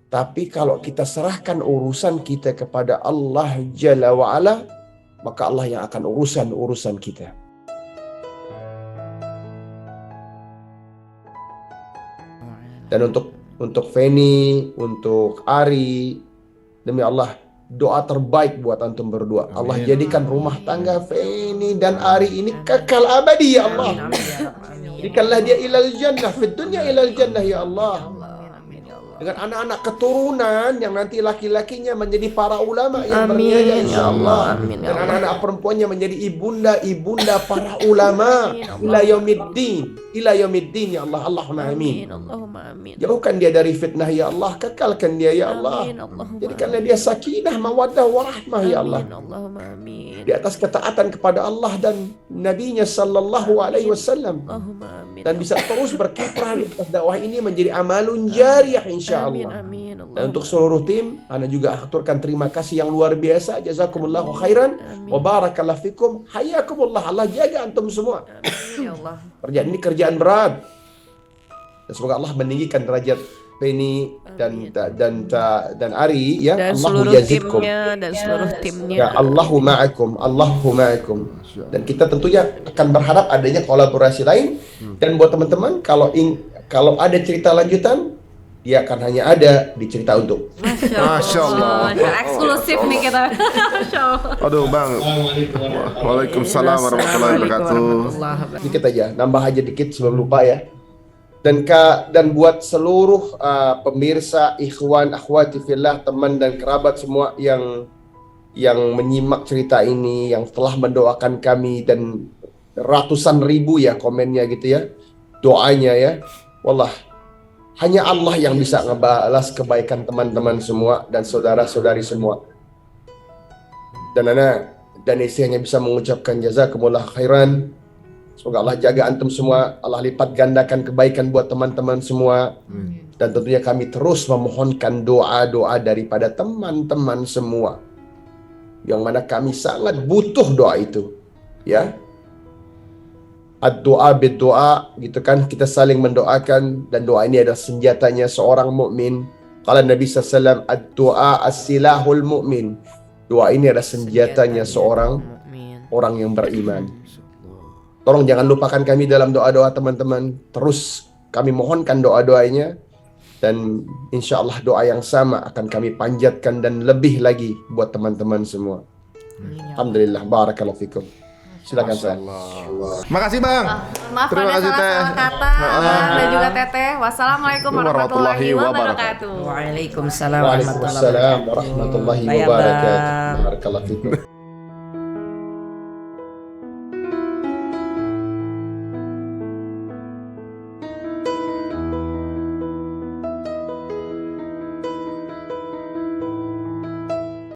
Tapi kalau kita serahkan urusan kita kepada Allah Jalla wa'ala, maka Allah yang akan urusan kita. Dan untuk Feni, untuk Ari, demi Allah, doa terbaik buat antum berdua. Amin. Allah jadikan rumah tangga Feni dan Ari ini kekal abadi ya Allah. Amin, amin, ya Rabb. Amin. Jadikanlah dia ilal jannah, fid dunya ilal jannah ya Allah. Dengan anak-anak keturunan yang nanti laki-lakinya menjadi para ulama yang Amin, berniaga ya insyaallah. Allah. Amin, ya Dan Allah. anak-anak perempuannya menjadi ibunda para ulama ila yaumiddin. Ila yaumiddin ya Allah. Allahumma amin. Allahumma amin. Jauhkan dia dari fitnah ya Allah, kekalkan dia ya Allah. Amin, Allahumma Jadikanlah dia sakinah, mawaddah, warahmah ya Allah. amin, Allahumma amin. Di atas ketaatan kepada Allah dan Nabi-Nya sallallahu alaihi wasallam. Allahumma amin. Dan bisa terus berkiprah di atas dakwah ini menjadi amalun jariyah Amin, insyaallah. amin. Dan untuk seluruh tim, Ana juga aturkan terima kasih yang luar biasa. Jazakumullahu khairan wa barakallahu fikum. Hayakumullah. Allah jaga antum semua. Amin, ya Allah. Kerjaan ini kerjaan berat. Dan semoga Allah meninggikan derajat Penny dan Ari ya. Dan Allahu seluruh yazidkum. timnya dan seluruh timnya. Ya Allahu ma'akum, Allahu ma'akum. Dan kita tentunya akan berharap adanya kolaborasi lain. Dan buat teman-teman kalau ada cerita lanjutan, dia akan hanya ada di cerita untuk. Masya Allah. Eksklusif nih kita. Masya Allah. Aduh bang. Waalaikumsalam warahmatullahi wabarakatuh. Dikit aja, nambah aja dikit sebelum lupa ya. Dan buat seluruh pemirsa, ikhwan, akhwati fillah, teman dan kerabat semua yang menyimak cerita ini, yang telah mendoakan kami dan ratusan ribu ya komennya gitu ya, doanya ya. Wallah, hanya Allah yang bisa ngebalas kebaikan teman-teman semua dan saudara-saudari semua. Dan istri hanya bisa mengucapkan jazakumullah khairan. Semoga Allah jaga antum semua, Allah lipat gandakan kebaikan buat teman-teman semua. Dan tentunya kami terus memohonkan doa-doa daripada teman-teman semua, yang mana kami sangat butuh doa itu, ya. Ad-doa bid-doa, gitu kan, kita saling mendoakan, dan doa ini adalah senjatanya seorang mukmin. Kalau Nabi SAW, ad-doa as-silahul mu'min. Doa ini adalah senjatanya seorang orang yang beriman. Tolong jangan lupakan kami dalam doa-doa teman-teman. Terus kami mohonkan doa-doanya, dan insya Allah doa yang sama akan kami panjatkan dan lebih lagi buat teman-teman semua. Alhamdulillah, barakallahu fikum. Silakan saya. Makasih Bang. Maaf Terima ada kasih, Teh. salah-salah kata dan juga Teteh. Wassalamualaikum warahmatullahi wabarakatuh. Waalaikumsalam Waalaikumsalam warahmatullahi Bye, wabarakatuh. Abang. Barakallahu fikum.